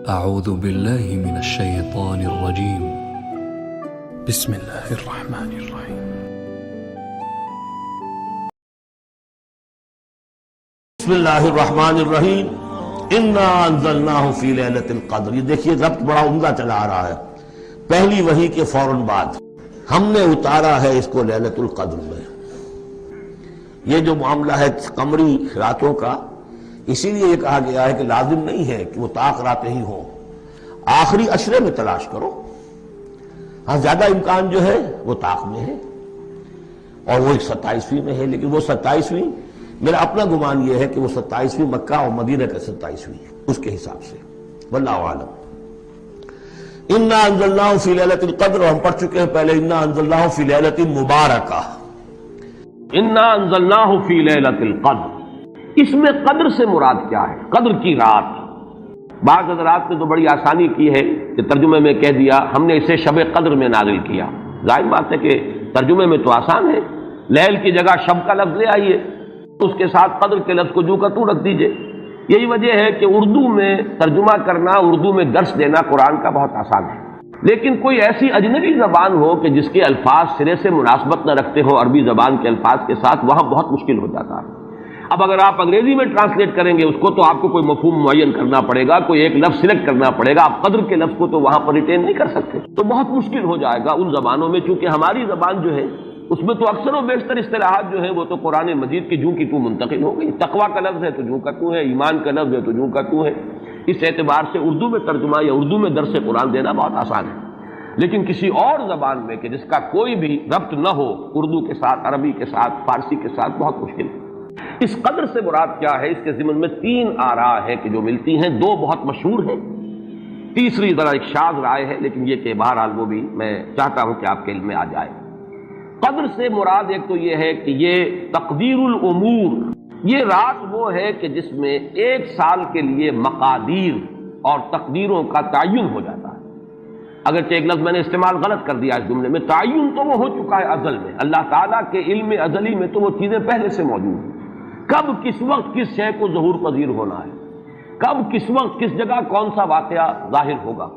أعوذ بالله من الشيطان الرجيم. بسم الله الرحمن الرحيم. بسم اللہ الرحمن الرحیم انا انزلناہ فی لیلۃ القدر. یہ دیکھیے ضبط بڑا عمدہ چلا آ رہا ہے. پہلی وحی کے فوراً بعد ہم نے اتارا ہے اس کو لیلۃ القدر میں. یہ جو معاملہ ہے قمری راتوں کا، اسی لیے یہ کہا گیا ہے کہ لازم نہیں ہے کہ وہ طاق راتیں ہی ہوں، آخری عشرے میں تلاش کرو. ہاں زیادہ امکان جو ہے وہ طاق میں ہے اور وہ 27ویں میں ہے، لیکن وہ 27ویں میرا اپنا گمان یہ ہے کہ وہ 27ویں مکہ اور مدینہ کا 27ویں اس کے حساب سے. واللہ اعلم. انا انزلناہ فی لیلۃ القدر، ہم پڑھ چکے ہیں پہلے انا انزلناہ فی لیلۃ مبارکہ. انا انزلناہ فی لیلۃ القدر، اس میں قدر سے مراد کیا ہے؟ قدر کی رات. بعض حضرات نے تو بڑی آسانی کی ہے کہ ترجمے میں کہہ دیا ہم نے اسے شب قدر میں نازل کیا. ظاہر بات ہے کہ ترجمے میں تو آسان ہے، لیل کی جگہ شب کا لفظ لے آئیے، اس کے ساتھ قدر کے لفظ کو جو کا تو رکھ دیجئے. یہی وجہ ہے کہ اردو میں ترجمہ کرنا، اردو میں درس دینا قرآن کا بہت آسان ہے. لیکن کوئی ایسی اجنبی زبان ہو کہ جس کے الفاظ سرے سے مناسبت نہ رکھتے ہو عربی زبان کے الفاظ کے ساتھ، وہاں بہت مشکل ہو جاتا ہے. اب اگر آپ انگریزی میں ٹرانسلیٹ کریں گے اس کو تو آپ کو کوئی مفہوم معین کرنا پڑے گا، کوئی ایک لفظ سلیکٹ کرنا پڑے گا. آپ قدر کے لفظ کو تو وہاں پر ریٹین نہیں کر سکتے، تو بہت مشکل ہو جائے گا ان زبانوں میں. چونکہ ہماری زبان جو ہے اس میں تو اکثر و بیشتر اصطلاحات جو ہیں وہ تو قرآن مجید کی جوں کی تو منتقل ہو گئی. تقویٰ کا لفظ ہے تو جوں کا تو ہے، ایمان کا لفظ ہے تو جوں کا تو ہے. اس اعتبار سے اردو میں ترجمہ یا اردو میں درس قرآن دینا بہت آسان ہے. لیکن کسی اور زبان میں کہ جس کا کوئی بھی ربط نہ ہو اردو کے ساتھ، عربی کے ساتھ، فارسی کے ساتھ، بہت مشکل ہے. اس قدر سے مراد کیا ہے؟ اس کے ضمن میں 3 آراء ہیں کہ جو ملتی ہیں. 2 بہت مشہور ہیں، تیسری ذرا ایک شاذ رائے ہے، لیکن یہ کہ بہرحال وہ بھی میں چاہتا ہوں کہ آپ کے علم میں آ جائے. قدر سے مراد ایک تو یہ ہے کہ یہ تقدیر الامور، یہ رات وہ ہے کہ جس میں 1 سال کے لیے مقادیر اور تقدیروں کا تعین ہو جاتا ہے. اگرچہ ایک لفظ میں نے استعمال غلط کر دیا اس جملے میں، تعین تو وہ ہو چکا ہے ازل میں. اللہ تعالیٰ کے علم ازلی میں تو وہ چیزیں پہلے سے موجود ہیں. کب کس وقت کس شے کو ظہور پذیر ہونا ہے، کب کس وقت کس جگہ کون سا واقعہ ظاہر ہوگا.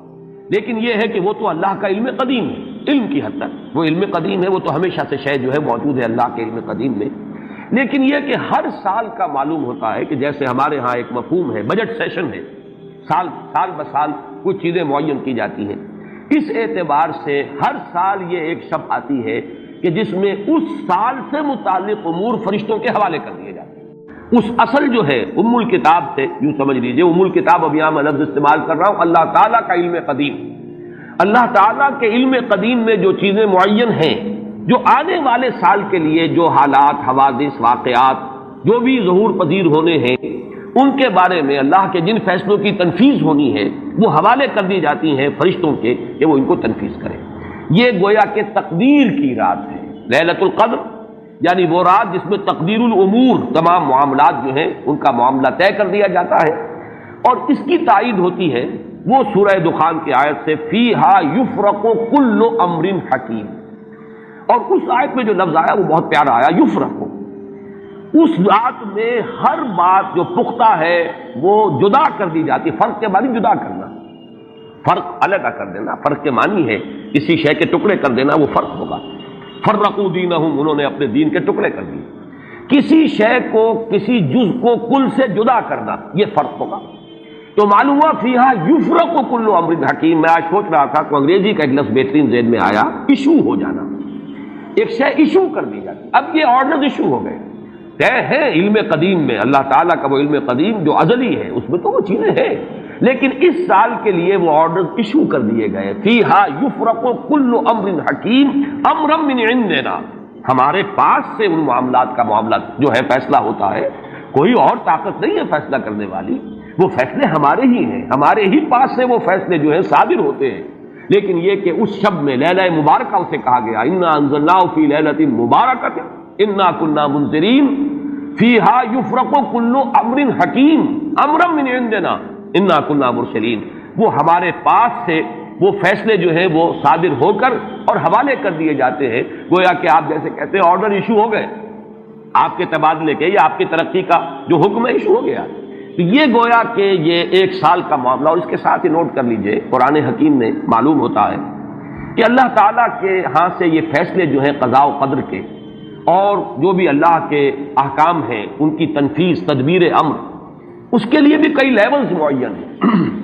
لیکن یہ ہے کہ وہ تو اللہ کا علم قدیم ہے، علم کی حد تک وہ علم قدیم ہے، وہ تو ہمیشہ سے شے جو ہے موجود ہے اللہ کے علم قدیم میں. لیکن یہ کہ ہر سال کا معلوم ہوتا ہے کہ جیسے ہمارے ہاں ایک مفہوم ہے بجٹ سیشن ہے، سال بسال کچھ چیزیں معین کی جاتی ہیں. اس اعتبار سے ہر سال یہ ایک شب آتی ہے کہ جس میں اس سال سے متعلق امور فرشتوں کے حوالے کر دیے جاتے ہیں. اس اصل جو ہے ام الکتاب سے یوں سمجھ لیجئے، ام الکتاب اب یہاں میں لفظ استعمال کر رہا ہوں، اللہ تعالیٰ کا علم قدیم. اللہ تعالیٰ کے علم قدیم میں جو چیزیں معین ہیں، جو آنے والے سال کے لیے جو حالات، حوادث، واقعات جو بھی ظہور پذیر ہونے ہیں، ان کے بارے میں اللہ کے جن فیصلوں کی تنفیذ ہونی ہے وہ حوالے کر دی جاتی ہیں فرشتوں کے کہ وہ ان کو تنفیذ کریں. یہ گویا کہ تقدیر کی رات ہے لیلۃ القدر، یعنی وہ رات جس میں تقدیر الامور، تمام معاملات جو ہیں ان کا معاملہ طے کر دیا جاتا ہے. اور اس کی تائید ہوتی ہے وہ سورہ دخان کی آیت سے فیہا یفرق کل امر حکیم. اور اس آیت میں جو لفظ آیا وہ بہت پیارا آیا، یفرق. اس رات میں ہر بات جو پختہ ہے وہ جدا کر دی جاتی. فرق کے معنی جدا کرنا، فرق علیحدہ کر دینا. فرق کے معنی ہے کسی شے کے ٹکڑے کر دینا، وہ فرق ہوگا. فرقوا دینہم، انہوں نے اپنے دین کے ٹکڑے کر دیے. کسی شے کو، کسی جز کو کل سے جدا کرنا، یہ فرق ہوگا. تو معلوم ہوا فیہا یفرق کل امر حکیم. میں آج سوچ رہا تھا کہ انگریزی کا ایک لفظ بہترین ذہن میں آیا، ایشو ہو جانا. ایک شے ایشو کر دی جاتی. اب یہ آرڈرز ایشو ہو گئے، طے ہے علم قدیم میں. اللہ تعالیٰ کا وہ علم قدیم جو ازلی ہے اس میں تو وہ چیزیں ہیں، لیکن اس سال کے لیے وہ آرڈرز ایشو کر دیے گئے. فیہا یفرق کل امر حکیم امرا من عندنا، ہمارے پاس سے ان معاملات کا معاملہ جو ہے فیصلہ ہوتا ہے. کوئی اور طاقت نہیں ہے فیصلہ کرنے والی، وہ فیصلے ہمارے ہی ہیں، ہمارے ہی پاس سے وہ فیصلے جو ہیں صادر ہوتے ہیں. لیکن یہ کہ اس شب میں لیلہ مبارکہ اسے کہا گیا، انا انزلناہ فی لیلۃ مبارکۃ انا کنا منذرین فیہا یفرق کل امر حکیم امرا من عندنا انا کنا مرسلین. وہ ہمارے پاس سے وہ فیصلے جو ہیں وہ صادر ہو کر اور حوالے کر دیے جاتے ہیں. گویا کہ آپ جیسے کہتے ہیں آرڈر ایشو ہو گئے، آپ کے تبادلے کے یا آپ کی ترقی کا جو حکم ہے ایشو ہو گیا. تو یہ گویا کہ یہ 1 سال کا معاملہ، اور اس کے ساتھ ہی نوٹ کر لیجئے قرآن حکیم میں معلوم ہوتا ہے کہ اللہ تعالیٰ کے ہاں سے یہ فیصلے جو ہیں قضاء و قدر کے، اور جو بھی اللہ کے احکام ہیں ان کی تنفیذ، تدبیر امر، اس کے لیے بھی کئی لیولز معین ہیں۔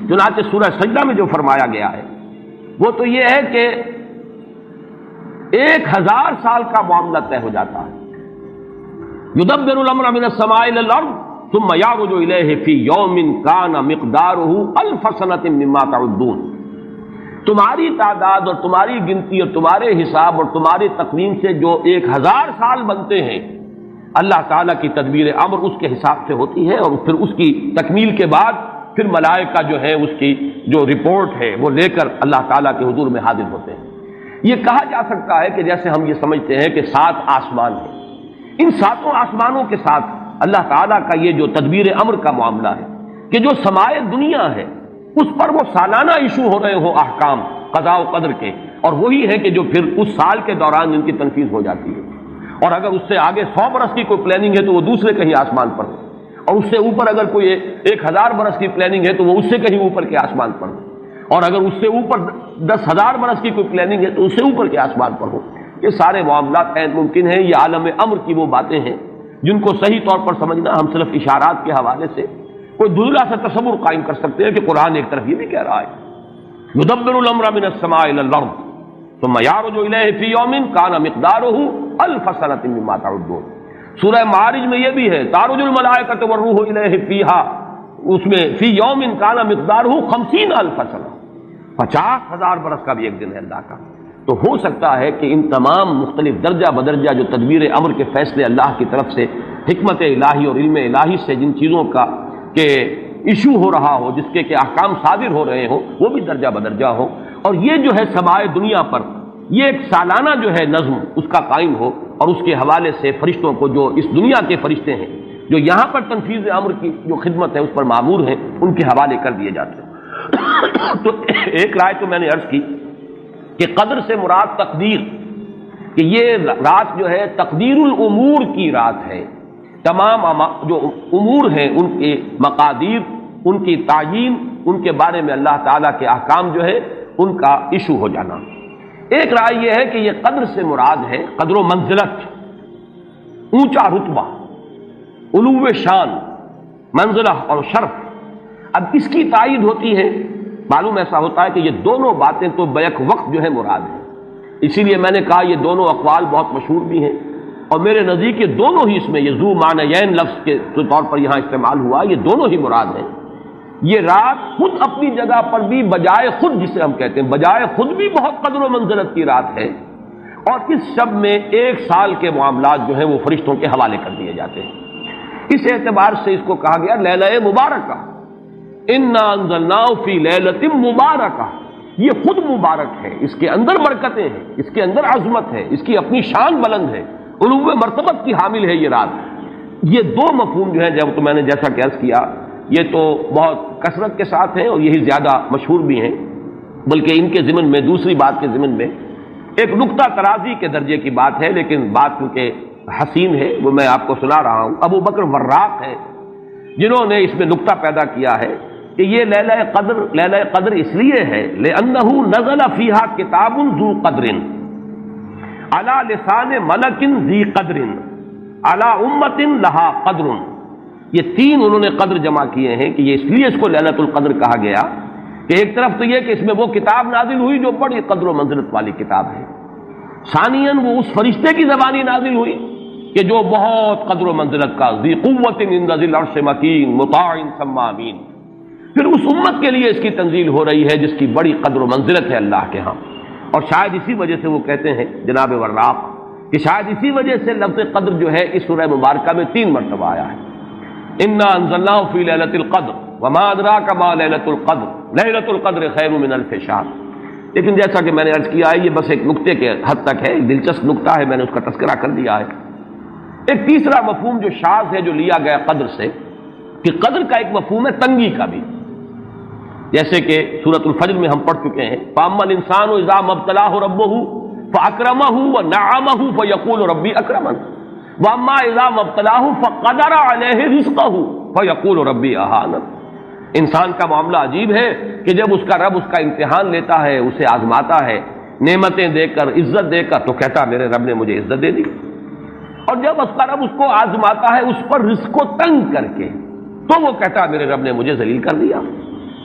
چنانچہ سورہ سجدہ میں جو فرمایا گیا ہے وہ تو یہ ہے کہ 1000 سال کا معاملہ طے ہو جاتا ہے۔ یدبر الامر من السماء الى الارض ثم يعرج الیہ فی یوم کان مقدارہ 1000 سنۃ مما تعدون۔ تمہاری تعداد اور تمہاری گنتی اور تمہارے حساب اور تمہاری تقویم سے جو 1000 سال بنتے ہیں، اللہ تعالیٰ کی تدبیر امر اس کے حساب سے ہوتی ہے، اور پھر اس کی تکمیل کے بعد پھر ملائکہ جو ہے اس کی جو رپورٹ ہے وہ لے کر اللہ تعالیٰ کے حضور میں حاضر ہوتے ہیں۔ یہ کہا جا سکتا ہے کہ جیسے ہم یہ سمجھتے ہیں کہ 7 آسمان ہیں، ان 7 آسمانوں کے ساتھ اللہ تعالیٰ کا یہ جو تدبیر امر کا معاملہ ہے کہ جو سمائے دنیا ہے اس پر وہ سالانہ ایشو ہو رہے ہوں احکام قضاء و قدر کے، اور وہی ہے کہ جو پھر اس سال کے دوران ان کی تنفیذ ہو جاتی ہے۔ اور اگر اس سے آگے 100 برس کی کوئی پلاننگ ہے تو وہ دوسرے کہیں آسمان پر ہو، اور اس سے اوپر اگر کوئی 1000 برس کی پلاننگ ہے تو وہ اس سے کہیں اوپر کے آسمان پر ہو، اور اگر اس سے اوپر 10,000 برس کی کوئی پلاننگ ہے تو اس سے اوپر کے آسمان پر ہو۔ یہ سارے معاملات ممکن ہیں، یہ عالم امر کی وہ باتیں ہیں جن کو صحیح طور پر سمجھنا ہم صرف اشارات کے حوالے سے کوئی دھندلا سا تصور قائم کر سکتے ہیں کہ قرآن ایک طرف یہ بھی کہہ رہا ہے یدبر الامر من السماء الى الارض ثم يعرج الیہ فی یوم کان مقدارہ 1000 سنۃ مما تعدون۔ سورہ معارج میں یہ بھی ہے تعرج الملائکۃ والروح الیہ فیہا، اس میں فی یوم کان مقدارہ 50,000 سنہ، 50,000 برس کا بھی ایک دن ہے اللہ کا۔ تو ہو سکتا ہے کہ ان تمام مختلف درجہ بدرجہ جو تدبیر امر کے فیصلے اللہ کی طرف سے حکمت الہی اور علم الہی سے جن چیزوں کا کہ ایشو ہو رہا ہو، جس کے کہ احکام صادر ہو رہے ہوں، وہ بھی درجہ بدرجہ ہو، اور یہ جو ہے سمائے دنیا پر یہ ایک سالانہ جو ہے نظم اس کا قائم ہو، اور اس کے حوالے سے فرشتوں کو جو اس دنیا کے فرشتے ہیں جو یہاں پر تنفیذ امر کی جو خدمت ہے اس پر معمور ہیں، ان کے حوالے کر دیے جاتے ہیں۔ تو ایک رائے تو میں نے عرض کی کہ قدر سے مراد تقدیر، کہ یہ رات جو ہے تقدیر الامور کی رات ہے، تمام جو امور ہیں ان کے مقادیر، ان کی تعیین، ان کے بارے میں اللہ تعالیٰ کے احکام جو ہے ان کا ایشو ہو جانا۔ ایک رائے یہ ہے کہ یہ قدر سے مراد ہے قدر و منزلت، اونچا رتبہ، علو شان، منزلہ اور شرف۔ اب اس کی تائید ہوتی ہے، معلوم ایسا ہوتا ہے کہ یہ دونوں باتیں تو بیک وقت جو ہے مراد ہیں، اسی لیے میں نے کہا یہ دونوں اقوال بہت مشہور بھی ہیں، اور میرے نزدیک یہ دونوں ہی اس میں یہ ذو معنیین لفظ کے طور پر یہاں استعمال ہوا، یہ دونوں ہی مراد ہیں۔ یہ رات خود اپنی جگہ پر بھی بجائے خود، جسے ہم کہتے ہیں بجائے خود بھی بہت قدر و منزلت کی رات ہے، اور اس شب میں 1 سال کے معاملات جو ہیں وہ فرشتوں کے حوالے کر دیے جاتے ہیں۔ اس اعتبار سے اس کو کہا گیا لیلہ مبارکہ، انا انزلناہ فی لیلۃ مبارکہ، یہ خود مبارک ہے، اس کے اندر برکتیں ہیں، اس کے اندر عظمت ہے، اس کی اپنی شان بلند ہے، علو مرتبت کی حامل ہے یہ رات۔ یہ دو مفہوم جو ہے جب تو میں نے جیسا کہ عرض کیا یہ تو بہت کثرت کے ساتھ ہیں اور یہی زیادہ مشہور بھی ہیں، بلکہ ان کے ضمن میں دوسری بات کے ضمن میں ایک نقطہ ترازی کے درجے کی بات ہے، لیکن بات کیونکہ حسین ہے وہ میں آپ کو سنا رہا ہوں۔ ابو بکر وراق ہے جنہوں نے اس میں نقطہ پیدا کیا ہے کہ یہ لیلہ قدر اس لیے ہے لأنہ نزل فیہا کتاب ذو قدر علی لسان ملک ذی قدر علی امت لہا قدر۔ یہ 3 انہوں نے قدر جمع کیے ہیں کہ یہ اس لیے اس کو لیلۃ القدر کہا گیا کہ ایک طرف تو یہ کہ اس میں وہ کتاب نازل ہوئی جو بڑی قدر و منزلت والی کتاب ہے، ثانیاً وہ اس فرشتے کی زبانی نازل ہوئی کہ جو بہت قدر و منزلت کا ذی قوت عند ذی العرش مکین مطاع ثم امین، پھر اس امت کے لیے اس کی تنزیل ہو رہی ہے جس کی بڑی قدر و منزلت ہے اللہ کے ہاں۔ اور شاید اسی وجہ سے وہ کہتے ہیں جناب وراق کہ شاید اسی وجہ سے لفظ قدر جو ہے اس سورہ مبارکہ میں 3 مرتبہ آیا ہے، انا انزلناہ فی لیلۃ القدر وما ادراک ما لیلۃ القدر لیلۃ القدر خیر من الف شہر۔ لیکن جیسا کہ میں نے عرض کیا ہے یہ بس ایک نقطے کے حد تک ہے، ایک دلچسپ نقطہ ہے، میں نے اس کا تذکرہ کر دیا ہے۔ ایک تیسرا مفہوم جو شاذ ہے جو لیا گیا قدر سے کہ قدر کا ایک مفہوم ہے تنگی کا بھی، جیسے کہ سورۃ الفجر میں ہم پڑھ چکے ہیں فَأَمَّا الْإِنسَانُ إِذَا مَا ابْتَلَاهُ رَبُّهُ فَأَكْرَمَهُ وَنَعَّمَهُ فَيَقُولُ رَبِّي أَكْرَمَنِ وَأَمَّا إِذَا مَا ابْتَلَاهُ فَقَدَرَ عَلَيْهِ رِزْقَهُ فیقول ربی اہانن۔ انسان کا معاملہ عجیب ہے کہ جب اس کا رب اس کا امتحان لیتا ہے، اسے آزماتا ہے نعمتیں دے کر، عزت دے کر، تو کہتا میرے رب نے مجھے عزت دے دی، اور جب اس کا رب اس کو آزماتا ہے اس پر رزق کو تنگ کر کے، تو وہ کہتا میرے رب نے مجھے ذلیل کر دیا۔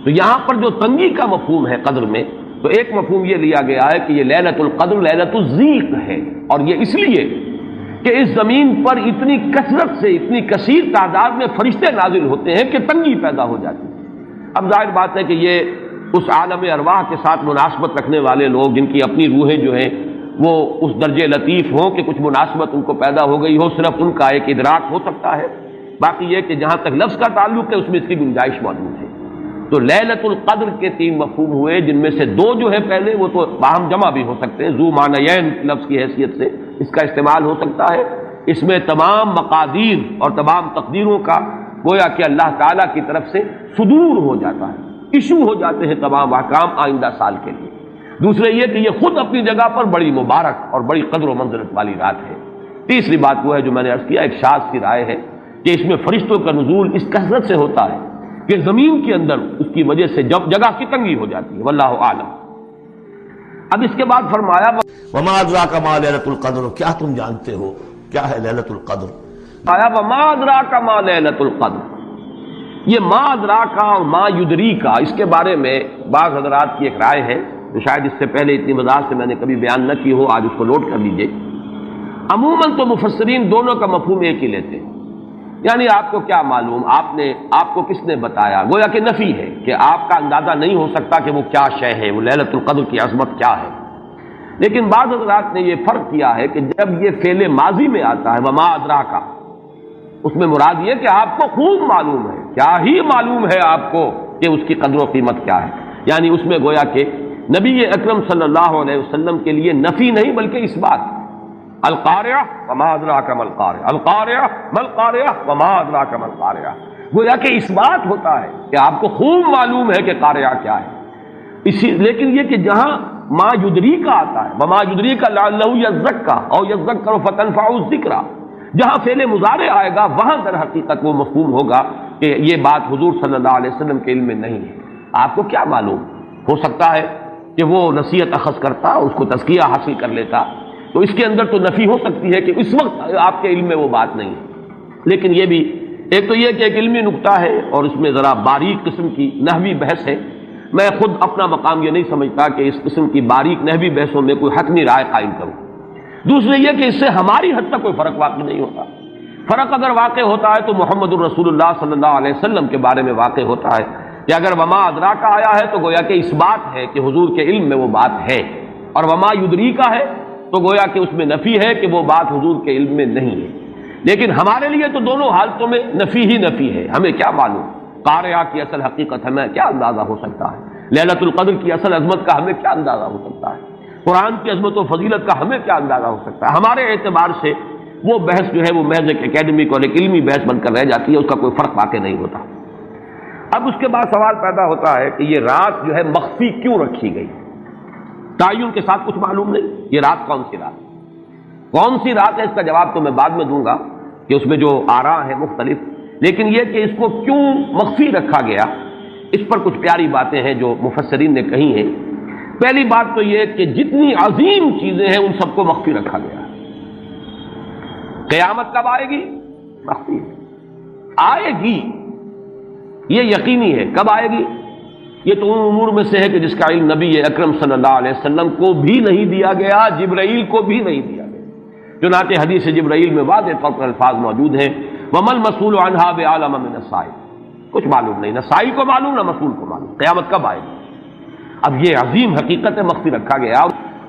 تو یہاں پر جو تنگی کا مفہوم ہے قدر میں، تو ایک مفہوم یہ لیا گیا ہے کہ یہ لیلۃ القدر لیلۃ الضیق ہے، اور یہ اس لیے کہ اس زمین پر اتنی کثرت سے، اتنی کثیر تعداد میں فرشتے نازل ہوتے ہیں کہ تنگی پیدا ہو جاتی ہے۔ اب ظاہر بات ہے کہ یہ اس عالم ارواح کے ساتھ مناسبت رکھنے والے لوگ، جن کی اپنی روحیں جو ہیں وہ اس درجے لطیف ہوں کہ کچھ مناسبت ان کو پیدا ہو گئی ہو، صرف ان کا ایک ادراک ہو سکتا ہے۔ باقی یہ کہ جہاں تک لفظ کا تعلق ہے اس میں اس کی گنجائش موجود ہے۔ تو لیلۃ القدر کے 3 مفہوم ہوئے، جن میں سے 2 جو ہے پہلے وہ تو باہم جمع بھی ہو سکتے ہیں، ذو معنیین لفظ کی حیثیت سے اس کا استعمال ہو سکتا ہے۔ اس میں تمام مقادیر اور تمام تقدیروں کا گویا کہ اللہ تعالیٰ کی طرف سے صدور ہو جاتا ہے، ایشو ہو جاتے ہیں تمام احکام آئندہ سال کے لیے۔ دوسرے یہ کہ یہ خود اپنی جگہ پر بڑی مبارک اور بڑی قدر و منزلت والی رات ہے۔ تیسری بات وہ ہے جو میں نے عرض کیا، ایک شاذ سی رائے ہے کہ اس میں فرشتوں کا نزول اس کثرت سے ہوتا ہے کہ زمین کے اندر اس کی وجہ سے جگہ کی تنگی ہو جاتی ہے، واللہ اعلم۔ اب اس کے بعد فرمایا وما ادراک ما لیلۃ القدر، کیا تم جانتے ہو کیا ہے لیلۃ القدر؟ آیا وما ادراک ما لیلۃ القدر۔ یہ ما ادراک اور ما یدریک، اس کے بارے میں بعض حضرات کی ایک رائے ہے جو شاید اس سے پہلے اتنی وضاحت سے میں نے کبھی بیان نہ کی ہو، آج اس کو نوٹ کر لیجئے۔ عموماً تو مفسرین دونوں کا مفہوم ایک ہی لیتے ہیں، یعنی آپ کو کیا معلوم، آپ کو کس نے بتایا، گویا کہ نفی ہے کہ آپ کا اندازہ نہیں ہو سکتا کہ وہ کیا شے ہے، وہ لیلۃ القدر کی عظمت کیا ہے۔ لیکن بعض حضرات نے یہ فرق کیا ہے کہ جب یہ فعل ماضی میں آتا ہے وما ادراک، اس میں مراد یہ کہ آپ کو خوب معلوم ہے، کیا ہی معلوم ہے آپ کو کہ اس کی قدر و قیمت کیا ہے۔ یعنی اس میں گویا کہ نبی اکرم صلی اللہ علیہ وسلم کے لیے نفی نہیں بلکہ اس بات، القاریہ وما ادراک ما القاریہ، القاریہ ما القاریہ وما ادراک ما القاریہ، گویا کہ اس بات ہوتا ہے کہ آپ کو خوب معلوم ہے کہ قاریہ کیا ہے۔ لیکن یہ کہ جہاں ما یدریک آتا ہے، وما یدریک لعلہ یزکا او یذکر فتنفع الذکریٰ، جہاں فعل مضارع آئے گا وہاں در حقیقت وہ مفہوم ہوگا کہ یہ بات حضور صلی اللہ علیہ وسلم کے علم میں نہیں ہے۔ آپ کو کیا معلوم، ہو سکتا ہے کہ وہ نصیحت اخذ کرتا، اس کو تزکیہ حاصل کر لیتا، تو اس کے اندر تو نفی ہو سکتی ہے کہ اس وقت آپ کے علم میں وہ بات نہیں ہے۔ لیکن یہ بھی ایک تو یہ کہ ایک علمی نکتہ ہے اور اس میں ذرا باریک قسم کی نحوی بحث ہے۔ میں خود اپنا مقام یہ نہیں سمجھتا کہ اس قسم کی باریک نحوی بحثوں میں کوئی حتمی رائے قائم کروں۔ دوسرے یہ کہ اس سے ہماری حد تک کوئی فرق واقع نہیں ہوتا۔ فرق اگر واقع ہوتا ہے تو محمد الرسول اللہ صلی اللہ علیہ وسلم کے بارے میں واقع ہوتا ہے کہ اگر وما ادراک آیا ہے تو گویا کہ اس بات ہے کہ حضور کے علم میں وہ بات ہے، اور وما یدریکا ہے تو گویا کہ اس میں نفی ہے کہ وہ بات حضور کے علم میں نہیں ہے۔ لیکن ہمارے لیے تو دونوں حالتوں میں نفی ہی نفی ہے، ہمیں کیا معلوم قاریہ کی اصل حقیقت ہمیں کیا اندازہ ہو سکتا ہے، لیلۃ القدر کی اصل عظمت کا ہمیں کیا اندازہ ہو سکتا ہے، قرآن کی عظمت و فضیلت کا ہمیں کیا اندازہ ہو سکتا ہے۔ ہمارے اعتبار سے وہ بحث جو ہے وہ محض ایک اکیڈمک اور ایک علمی بحث بن کر رہ جاتی ہے، اس کا کوئی فرق واقع نہیں ہوتا۔ اب اس کے بعد سوال پیدا ہوتا ہے کہ یہ رات جو ہے مخفی کیوں رکھی گئی؟ تعین کے ساتھ کچھ معلوم نہیں، یہ رات کون سی رات، کون سی رات ہے، اس کا جواب تو میں بعد میں دوں گا کہ اس میں جو آراء ہیں مختلف، لیکن یہ کہ اس کو کیوں مخفی رکھا گیا، اس پر کچھ پیاری باتیں ہیں جو مفسرین نے کہی ہیں۔ پہلی بات تو یہ کہ جتنی عظیم چیزیں ہیں ان سب کو مخفی رکھا گیا۔ قیامت کب آئے گی؟ مخفی آئے گی، یہ یقینی ہے۔ کب آئے گی؟ یہ تو ان امور میں سے ہے کہ جس کا علم نبی اکرم صلی اللہ علیہ وسلم کو بھی نہیں دیا گیا، جبرائیل کو بھی نہیں دیا گیا۔ چنانچہ حدیث جبرائیل میں واضح طور پر الفاظ موجود ہیں، وَمَا الْمَسْئُولُ عَنْهَا بِأَعْلَمَ مِنَ السَّائِلِ، کچھ معلوم نہیں، نہ سائل کو معلوم نہ مسئول کو معلوم قیامت کب آئے گی۔ اب یہ عظیم حقیقت مخفی رکھا گیا۔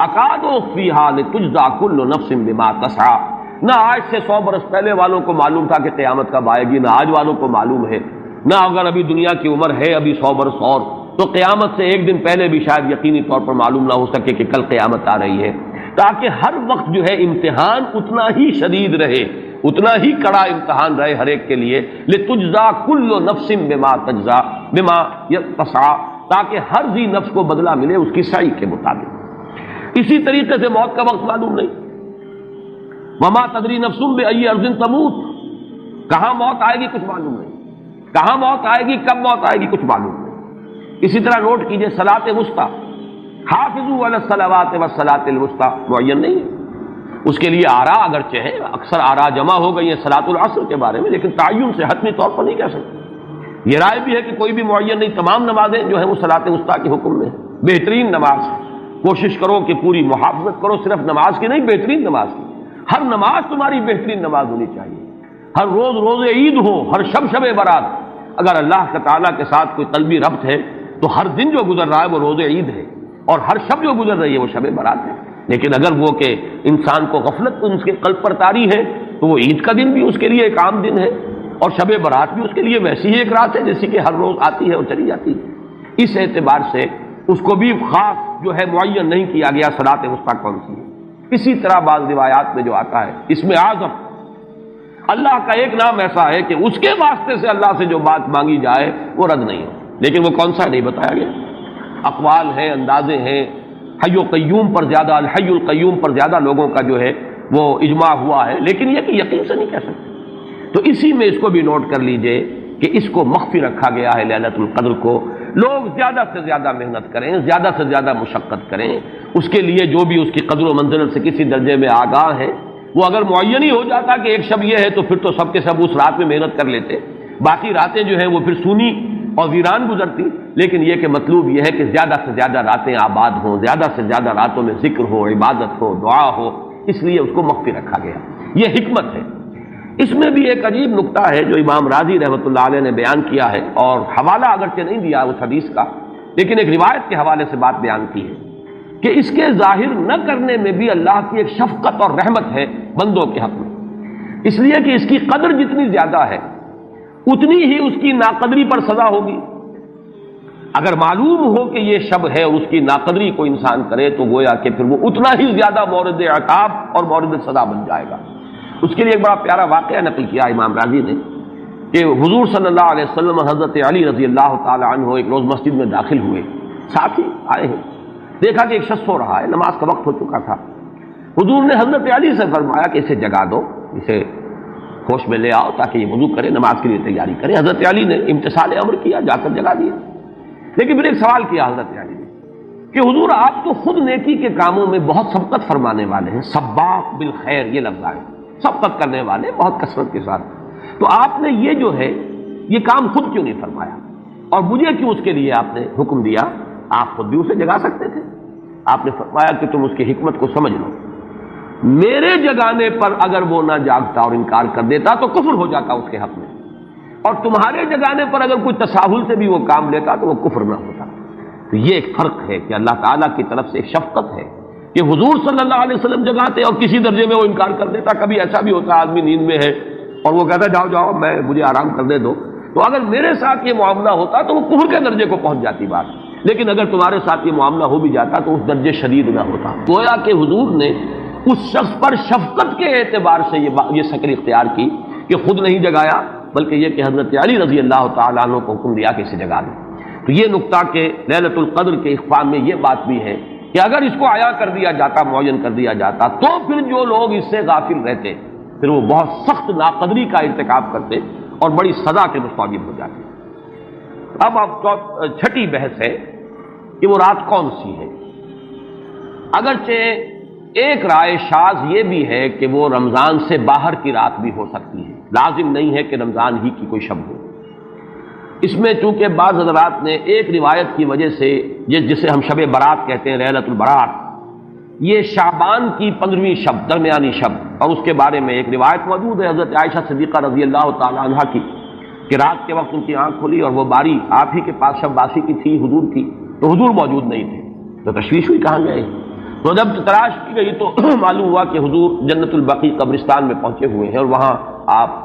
اکاد اخفیھا لتجزی کل نفس بما تسعی، نہ آج سے 100 برس پہلے والوں کو معلوم تھا کہ قیامت کب آئے گی، نہ آج والوں کو معلوم ہے، نہ اگر ابھی دنیا کی عمر ہے ابھی 100 برس اور، تو قیامت سے ایک دن پہلے بھی شاید یقینی طور پر معلوم نہ ہو سکے کہ کل قیامت آ رہی ہے، تاکہ ہر وقت جو ہے امتحان اتنا ہی شدید رہے، اتنا ہی کڑا امتحان رہے ہر ایک کے لیے، لتجزی کل نفس بما تجزی بما تسعی، تاکہ ہر ذی نفس کو بدلہ ملے اس کی سعی کے مطابق۔ اسی طریقے سے موت کا وقت معلوم نہیں، وما تدری نفس بأی ارض تموت، کہاں موت آئے گی کچھ معلوم نہیں۔ کہاں موت آئے گی، کب موت آئے گی، کچھ معلوم نہیں۔ اسی طرح نوٹ کیجئے صلاۃ وسطیٰ، حافظوا علی الصلوات والصلاۃ الوسطیٰ معین نہیں ہے، اس کے لیے آراء اگرچہ ہے، اکثر آراء جمع ہو گئی ہیں صلاۃ العصر کے بارے میں، لیکن تعین سے حتمی طور پر نہیں کہہ سکتے۔ یہ رائے بھی ہے کہ کوئی بھی معین نہیں، تمام نمازیں جو ہیں وہ صلاۃ وسطیٰ کے حکم میں ہیں۔ بہترین نماز، کوشش کرو کہ پوری محافظت کرو، صرف نماز کی نہیں، بہترین نماز کی، ہر نماز تمہاری بہترین نماز ہونی چاہیے، ہر روز روز عید ہو، ہر شب شب برات، اگر اللہ تعالیٰ کے ساتھ کوئی قلبی ربط ہے تو ہر دن جو گزر رہا ہے وہ روز عید ہے، اور ہر شب جو گزر رہی ہے وہ شب برات ہے۔ لیکن اگر وہ کہ انسان کو غفلت اس کے قلب پر طاری ہے تو وہ عید کا دن بھی اس کے لیے ایک عام دن ہے، اور شب برات بھی اس کے لیے ویسی ہی ایک رات ہے جیسی کہ ہر روز آتی ہے اور چلی جاتی ہے۔ اس اعتبار سے اس کو بھی خاص جو ہے معین نہیں کیا گیا صلاۃ وسطیٰ کون سی ہے۔ اسی طرح بعض روایات میں جو آتا ہے اس میں اعظم، اللہ کا ایک نام ایسا ہے کہ اس کے واسطے سے اللہ سے جو بات مانگی جائے وہ رد نہیں ہو، لیکن وہ کون سا نہیں بتایا گیا۔ اقوال ہیں، اندازے ہیں، حی و قیوم پر زیادہ، الحی القیوم پر زیادہ لوگوں کا جو ہے وہ اجماع ہوا ہے، لیکن یہ کہ یقین سے نہیں کہہ سکتے۔ تو اسی میں اس کو بھی نوٹ کر لیجئے کہ اس کو مخفی رکھا گیا ہے لیلۃ القدر کو، لوگ زیادہ سے زیادہ محنت کریں، زیادہ سے زیادہ مشقت کریں، اس کے لیے جو بھی اس کی قدر و منزلت سے کسی درجے میں آگاہ ہے، وہ اگر معین ہی ہو جاتا کہ ایک شب یہ ہے تو پھر تو سب کے سب اس رات میں محنت کر لیتے، باقی راتیں جو ہیں وہ پھر سونی اور ویران گزرتی۔ لیکن یہ کہ مطلوب یہ ہے کہ زیادہ سے زیادہ راتیں آباد ہوں، زیادہ سے زیادہ راتوں میں ذکر ہو، عبادت ہو، دعا ہو، اس لیے اس کو مخفی رکھا گیا، یہ حکمت ہے۔ اس میں بھی ایک عجیب نقطہ ہے جو امام راضی رحمۃ اللہ علیہ نے بیان کیا ہے، اور حوالہ اگرچہ نہیں دیا اس حدیث کا، لیکن ایک روایت کے حوالے سے بات بیان کی ہے کہ اس کے ظاہر نہ کرنے میں بھی اللہ کی ایک شفقت اور رحمت ہے بندوں کے حق میں، اس لیے کہ اس کی قدر جتنی زیادہ ہے اتنی ہی اس کی ناقدری پر سزا ہوگی۔ اگر معلوم ہو کہ یہ شب ہے اور اس کی ناقدری کو انسان کرے تو گویا کہ پھر وہ اتنا ہی زیادہ مورد عقاب اور مورد سزا بن جائے گا۔ اس کے لیے ایک بڑا پیارا واقعہ نقل کیا امام راضی نے کہ حضور صلی اللہ علیہ وسلم حضرت علی رضی اللہ تعالی عنہ ایک روز مسجد میں داخل ہوئے، ساتھ ہی آئے ہیں، دیکھا کہ ایک شخص سو رہا ہے، نماز کا وقت ہو چکا تھا۔ حضور نے حضرت علی سے فرمایا کہ اسے جگا دو، اسے ہوش میں لے آؤ تاکہ یہ وضو کرے، نماز کے لیے تیاری کرے۔ حضرت علی نے امتثال امر کیا، جا کر جگا دیا۔ لیکن پھر ایک سوال کیا حضرت علی نے کہ حضور آپ تو خود نیکی کے کاموں میں بہت سبقت فرمانے والے ہیں، سباق بالخیر یہ لفظ آئے، سبقت کرنے والے بہت کثرت کے ساتھ، تو آپ نے یہ جو ہے یہ کام خود کیوں نہیں فرمایا، اور مجھے کیوں اس کے لیے آپ نے حکم دیا؟ آپ خود بھی اسے جگا سکتے تھے۔ آپ نے فرمایا کہ تم اس کی حکمت کو سمجھ لو، میرے جگانے پر اگر وہ نہ جاگتا اور انکار کر دیتا تو کفر ہو جاتا اس کے حق میں، اور تمہارے جگانے پر اگر کوئی تساہل سے بھی وہ کام لیتا تو وہ کفر نہ ہوتا۔ تو یہ ایک فرق ہے کہ اللہ تعالیٰ کی طرف سے ایک شفقت ہے کہ حضور صلی اللہ علیہ وسلم جگاتے اور کسی درجے میں وہ انکار کر دیتا۔ کبھی ایسا بھی ہوتا آدمی نیند میں ہے اور وہ کہتا جاؤ جاؤ مجھے آرام کرنے دو، تو اگر میرے ساتھ یہ معاملہ ہوتا تو وہ کفر کے درجے کو پہنچ جاتی بات، لیکن اگر تمہارے ساتھ یہ معاملہ ہو بھی جاتا تو اس درجے شدید نہ ہوتا۔ گویا کہ حضور نے اس شخص پر شفقت کے اعتبار سے یہ شکل اختیار کی کہ خود نہیں جگایا، بلکہ یہ کہ حضرت علی رضی اللہ تعالیٰ عنہ کو حکم دیا کہ اسے جگا دو۔ تو یہ نقطہ کہ لیلۃ القدر کے اخفاء میں یہ بات بھی ہے کہ اگر اس کو عیاں کر دیا جاتا، معین کر دیا جاتا، تو پھر جو لوگ اس سے غافل رہتے پھر وہ بہت سخت ناقدری کا ارتکاب کرتے اور بڑی سزا کے مستوجب ہو جاتے۔ اب چھٹی بحث ہے کہ وہ رات کون سی ہے۔ اگرچہ ایک رائے شاذ یہ بھی ہے کہ وہ رمضان سے باہر کی رات بھی ہو سکتی ہے، لازم نہیں ہے کہ رمضان ہی کی کوئی شب ہو۔ اس میں چونکہ بعض حضرات نے ایک روایت کی وجہ سے جسے ہم شب برات کہتے ہیں، لیلۃ البرات، یہ شعبان کی 15ویں شب، درمیانی شب، اور اس کے بارے میں ایک روایت موجود ہے حضرت عائشہ صدیقہ رضی اللہ تعالی عنہا کی کہ رات کے وقت ان کی آنکھ کھلی اور وہ باری آپ ہی کے پاس شب باسی کی تھی حضور کی، تو حضور موجود نہیں تھے، تو تشویش ہوئی کہاں گئے۔ تو جب تلاش کی گئی تو معلوم ہوا کہ حضور جنت البقیع قبرستان میں پہنچے ہوئے ہیں اور وہاں آپ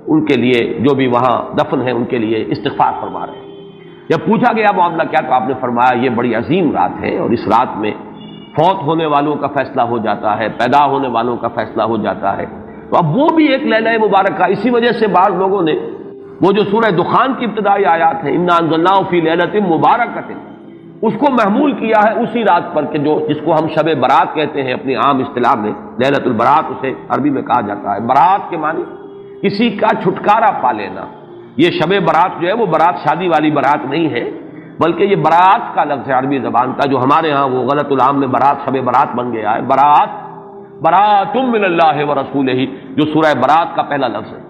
ان کے لیے جو بھی وہاں دفن ہیں ان کے لیے استغفار فرما رہے ہیں۔ جب پوچھا گیا معاملہ کیا تو آپ نے فرمایا یہ بڑی عظیم رات ہے اور اس رات میں فوت ہونے والوں کا فیصلہ ہو جاتا ہے، پیدا ہونے والوں کا فیصلہ ہو جاتا ہے۔ تو اب وہ بھی ایک لیلہ مبارکہ، اسی وجہ سے بعض لوگوں نے وہ جو سورہ دخان کی ابتدائی آیات ہے انا انزلناہ فی لیلۃ مبارکۃ، اس کو محمول کیا ہے اسی رات پر کہ جس کو ہم شب برات کہتے ہیں اپنی عام اصطلاح میں، لیلۃ البرات اسے عربی میں کہا جاتا ہے۔ برات کے معنی کسی کا چھٹکارا پا لینا، یہ شب برات جو ہے وہ برات شادی والی برات نہیں ہے، بلکہ یہ برات کا لفظ ہے عربی زبان کا، جو ہمارے ہاں وہ غلط العام میں برات شب برات بن گیا ہے۔ برات، برات من اللہ و رسولہ، جو سورہ برات کا پہلا لفظ ہے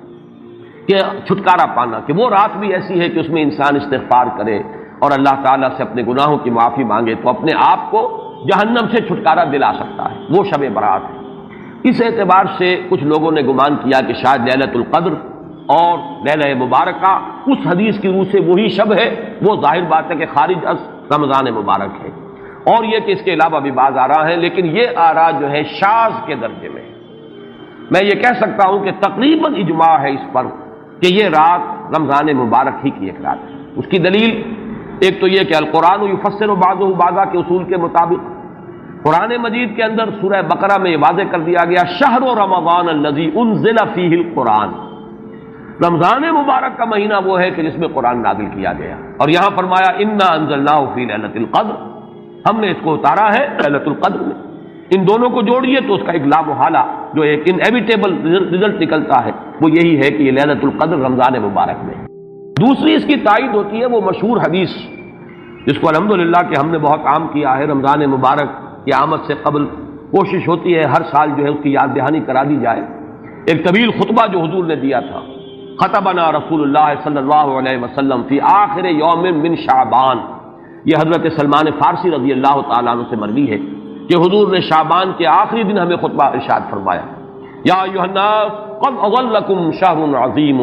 کہ چھٹکارا پانا، کہ وہ رات بھی ایسی ہے کہ اس میں انسان استغفار کرے اور اللہ تعالیٰ سے اپنے گناہوں کی معافی مانگے تو اپنے آپ کو جہنم سے چھٹکارا دلا سکتا ہے، وہ شب برات ہے۔ اس اعتبار سے کچھ لوگوں نے گمان کیا کہ شاید لیلۃ القدر اور لیلہ مبارکہ اس حدیث کی روح سے وہی شب ہے، وہ ظاہر بات ہے کہ خارج از رمضان مبارک ہے، اور یہ کہ اس کے علاوہ بھی بعض آراء ہیں، لیکن یہ آراء جو ہے شاذ کے درجے میں۔ میں یہ کہہ سکتا ہوں کہ تقریباً اجماع ہے اس پر کہ یہ رات رمضان مبارک ہی کی ایک رات ہے۔ اس کی دلیل ایک تو یہ کہ القرآن یفسر بعضہ بعضا کے اصول کے مطابق قرآن مجید کے اندر سورہ بقرہ میں یہ واضح کر دیا گیا شہر رمضان الذی انزل فیہ القرآن، رمضان مبارک کا مہینہ وہ ہے کہ جس میں قرآن نازل کیا گیا، اور یہاں فرمایا انا انزلناہ فی لیلۃ القدر، ہم نے اس کو اتارا ہے لیلۃ القدر میں۔ ان دونوں کو جوڑیے تو اس کا ایک لا محالہ جو ایک انیویٹیبل رزلٹ نکلتا ہے وہ یہی ہے کہ یہ لیلۃ القدر رمضان مبارک میں۔ دوسری اس کی تائید ہوتی ہے وہ مشہور حدیث جس کو الحمدللہ کہ ہم نے بہت عام کیا ہے، رمضان مبارک کی آمد سے قبل کوشش ہوتی ہے ہر سال جو ہے اس کی یاد دہانی کرا دی جائے۔ ایک طویل خطبہ جو حضور نے دیا تھا، خطبنا رسول اللہ صلی اللہ علیہ وسلم فی آخر یوم من شعبان، یہ حضرت سلمان فارسی رضی اللہ تعالیٰ عنہ سے مروی ہے کہ حضور نے شعبان کے آخری دن ہمیں خطبہ ارشاد فرمایا، یا ایھا الناس قد اظلکم شہر عظیم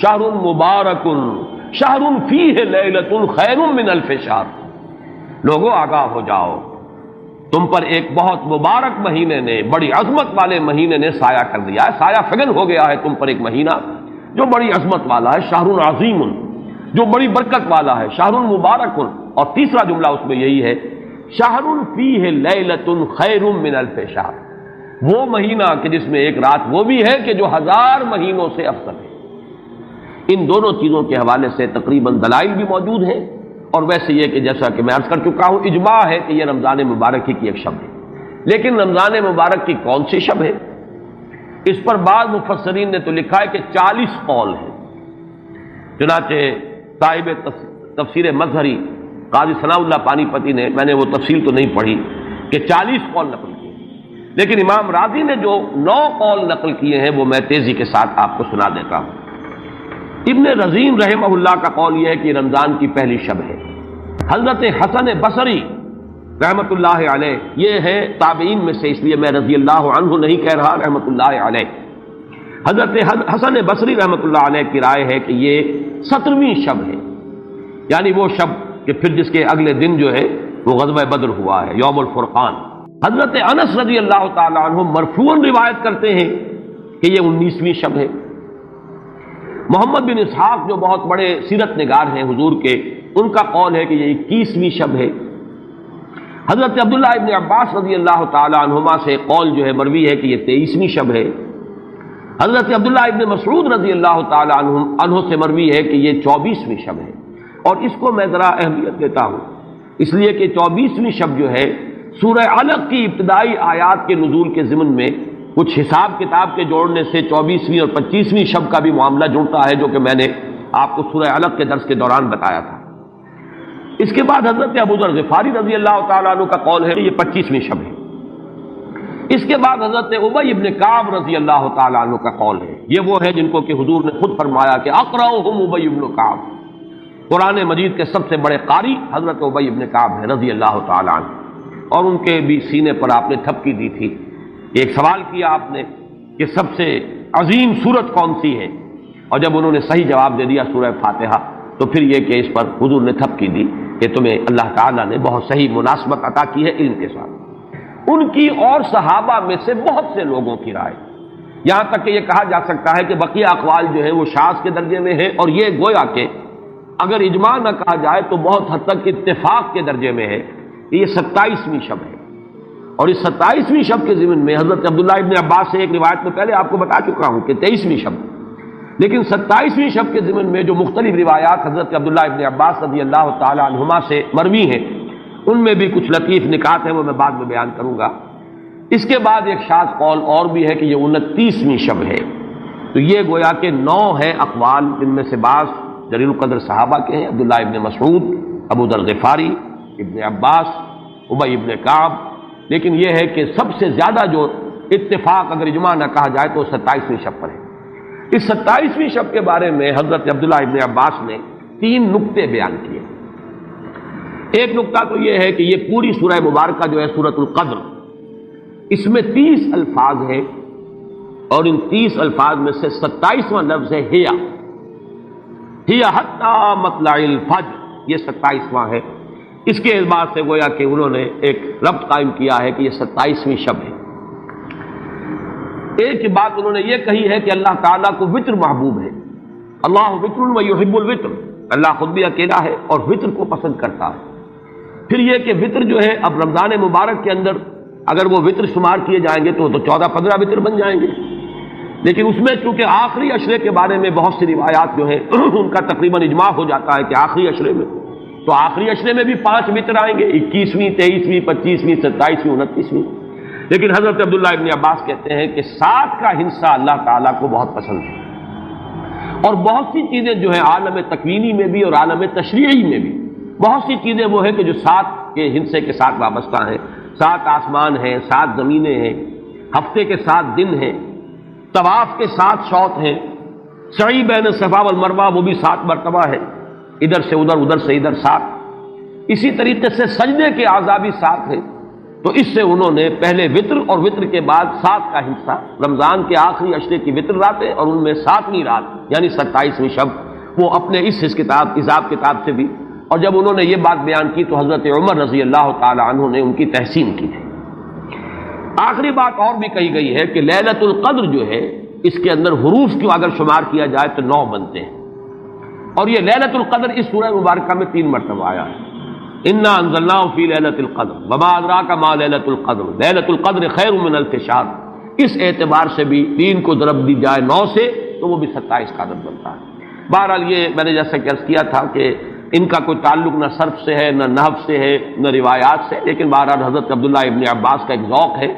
شہر مبارک شہر فیہ لیلۃ خیر من الف شہر، لوگوں آگاہ ہو جاؤ، تم پر ایک بہت مبارک مہینے نے، بڑی عظمت والے مہینے نے سایہ کر دیا ہے، سایہ فگن ہو گیا ہے تم پر ایک مہینہ جو بڑی عظمت والا ہے، شہر عظیم جو بڑی برکت والا ہے، شہر مبارک، اور تیسرا جملہ اس میں یہی ہے شہر فیہ لیلۃ خیر من الف شہر، وہ مہینہ کہ جس میں ایک رات وہ بھی ہے کہ جو 1000 مہینوں سے افضل ہے۔ ان دونوں چیزوں کے حوالے سے تقریباً دلائل بھی موجود ہیں، اور ویسے یہ کہ جیسا کہ میں عرض کر چکا ہوں اجماع ہے کہ یہ رمضان مبارک ہی کی ایک شب ہے، لیکن رمضان مبارک کی کون سی شب ہے اس پر بعض مفسرین نے تو لکھا ہے کہ 40 قول ہیں۔ چنانچہ صاحب تفسیر مظہری قاضی ثناء اللہ پانی پتی نے، میں نے وہ تفصیل تو نہیں پڑھی، کہ 40 قول نقل کیے، لیکن امام راضی نے جو 9 قول نقل کیے ہیں وہ میں تیزی کے ساتھ آپ کو سنا دیتا ہوں۔ ابن رزین رحمہ اللہ کا قول یہ ہے کہ رمضان کی پہلی شب ہے۔ حضرت حسن بصری رحمۃ اللہ علیہ، یہ ہے تابعین میں سے، اس لیے میں رضی اللہ عنہ نہیں کہہ رہا، رحمۃ اللہ علیہ، حضرت حسن بصری رحمۃ اللہ علیہ کی رائے ہے کہ یہ 17ویں شب ہے، یعنی وہ شب کہ پھر جس کے اگلے دن جو ہے وہ غزوہ بدر ہوا ہے، یوم الفرقان۔ حضرت انس رضی اللہ تعالی عنہ مرفوعاً روایت کرتے ہیں کہ یہ 19ویں شب ہے۔ محمد بن اسحاق جو بہت بڑے سیرت نگار ہیں حضور کے، ان کا قول ہے کہ یہ 21ویں شب ہے۔ حضرت عبداللہ ابن عباس رضی اللہ تعالی عنہما سے قول جو ہے مروی ہے کہ یہ 23ویں شب ہے۔ حضرت عبداللہ ابن مسعود رضی اللہ تعالی عنہ سے مروی ہے کہ یہ 24ویں شب ہے، اور اس کو میں ذرا اہمیت دیتا ہوں اس لیے کہ 24ویں شب جو ہے سورہ علق کی ابتدائی آیات کے نزول کے ضمن میں کچھ حساب کتاب کے جوڑنے سے 24ویں اور 25ویں شب کا بھی معاملہ جڑتا ہے، جو کہ میں نے آپ کو سورہ علق کے درس کے دوران بتایا تھا۔ اس کے بعد حضرت ابو ذر غفاری رضی اللہ تعالیٰ عنہ کا قول ہے کہ یہ 25ویں شب ہے۔ اس کے بعد حضرت ابی ابن کعب رضی اللہ تعالیٰ عنہ کا قول ہے، یہ وہ ہے جن کو کہ حضور نے خود فرمایا کہ اقرأہم ابی ابن کعب، قرآن مجید کے سب سے بڑے قاری حضرت ابی ابن کعب ہیں رضی اللہ تعالیٰ عنہ، اور ان کے بھی سینے پر آپ نے تھپکی دی تھی۔ ایک سوال کیا آپ نے کہ سب سے عظیم سورت کون سی ہے، اور جب انہوں نے صحیح جواب دے دیا سورہ فاتحہ، تو پھر یہ کہ اس پر حضور نے تھپکی دی کہ تمہیں اللہ تعالیٰ نے بہت صحیح مناسبت عطا کی ہے علم کے ساتھ۔ ان کی اور صحابہ میں سے بہت سے لوگوں کی رائے، یہاں تک کہ یہ کہا جا سکتا ہے کہ بقیہ اقوال جو ہے وہ شاذ کے درجے میں ہے، اور یہ گویا کہ اگر اجماع نہ کہا جائے تو بہت حد تک اتفاق کے درجے میں ہے کہ یہ 27ویں شب ہے۔ اور اس 27ویں شب کے ضمن میں حضرت عبداللہ ابن عباس سے ایک روایت میں پہلے آپ کو بتا چکا ہوں کہ 23ویں شب، لیکن 27ویں شب کے ضمن میں جو مختلف روایات حضرت عبداللہ ابن عباس رضی اللہ تعالی عنہما سے مروی ہیں، ان میں بھی کچھ لطیف نکات ہیں، وہ میں بعد میں بیان کروں گا۔ اس کے بعد ایک شاذ قول اور بھی ہے کہ یہ 29ویں شب ہے، تو یہ گویا کہ 9 ہیں اقوال، جن میں سے بعض جلیل القدر صحابہ کے ہیں، عبداللہ ابن مسعود، ابو ذر غفاری، ابن عباس، ابی ابن کعب، لیکن یہ ہے کہ سب سے زیادہ جو اتفاق اگر اجماع نہ کہا جائے تو 27ویں شب پر ہے۔ اس 27ویں شب کے بارے میں حضرت عبداللہ ابن عباس نے 3 نکتے بیان کیے۔ ایک نکتہ تو یہ ہے کہ یہ پوری سورہ مبارکہ جو ہے سورۃ القدر، اس میں 30 الفاظ ہیں، اور ان 30 الفاظ میں سے 27واں لفظ ہے ہی حتی مطلع الفجر، یہ 27واں ہے۔ اس کے اعتبار سے گویا کہ انہوں نے ایک ربط قائم کیا ہے کہ یہ 27ویں شب ہے۔ ایک بات انہوں نے یہ کہی ہے کہ اللہ تعالیٰ کو وطر محبوب ہے، اللہ وطر و یحب الوطر، اللہ خود بھی اکیلا ہے اور وطر کو پسند کرتا ہے۔ پھر یہ کہ وطر جو ہے اب رمضان مبارک کے اندر اگر وہ وطر شمار کیے جائیں گے تو 14-15 وطر بن جائیں گے، لیکن اس میں چونکہ آخری عشرے کے بارے میں بہت سی روایات جو ہیں ان کا تقریباً اجماع ہو جاتا ہے کہ آخری عشرے میں، تو آخری عشرے میں بھی 5 وطر آئیں گے، 21ویں، 23ویں، 25ویں، 27ویں، 29ویں۔ لیکن حضرت عبداللہ ابن عباس کہتے ہیں کہ 7 کا ہندسہ اللہ تعالیٰ کو بہت پسند ہے، اور بہت سی چیزیں جو ہیں عالم تکوینی میں بھی اور عالم تشریعی میں بھی بہت سی چیزیں وہ ہیں کہ جو 7 کے ہندسے کے ساتھ وابستہ ہیں۔ 7 آسمان ہیں، 7 زمینیں ہیں، ہفتے کے 7 دن ہیں، طواف کے 7 شوط ہیں، سعی بین صفا والمروہ وہ بھی 7 مرتبہ ہے، ادھر سے ادھر، ادھر سے ادھر 7۔ اسی طریقے سے سجدے کے اعضاء بھی 7 ہیں، تو اس سے انہوں نے پہلے وطر اور وطر کے بعد 7 کا ہندسہ، رمضان کے آخری عشرے کی وطر راتیں اور ان میں 7ویں رات یعنی 27ویں شب، وہ اپنے اس حساب کتاب سے بھی، اور جب انہوں نے یہ بات بیان کی تو حضرت عمر رضی اللہ تعالی عنہ نے ان کی تحسین کی ہے۔ آخری بات اور بھی کہی گئی ہے کہ لیلۃ القدر جو ہے اس کے اندر حروف کو اگر شمار کیا جائے تو 9 بنتے ہیں، اور یہ لیلۃ القدر اس سورہ مبارکہ میں 3 مرتبہ آیا ہے۔ انا انزلناہ فی لیلۃ القدر وما ادراک ما لیلۃ القدر لیلۃ القدر خیر من الف شہر، اس اعتبار سے بھی 3 کو ضرب دی جائے 9 سے تو وہ بھی 27 کا عدد بنتا ہے۔ بہرحال یہ میں نے جیسا کہ عرض کیا تھا کہ ان کا کوئی تعلق نہ صرف سے ہے، نہ نحو سے ہے، نہ روایات سے، لیکن بہرحال حضرت عبداللہ ابن عباس کا ایک ذوق ہے،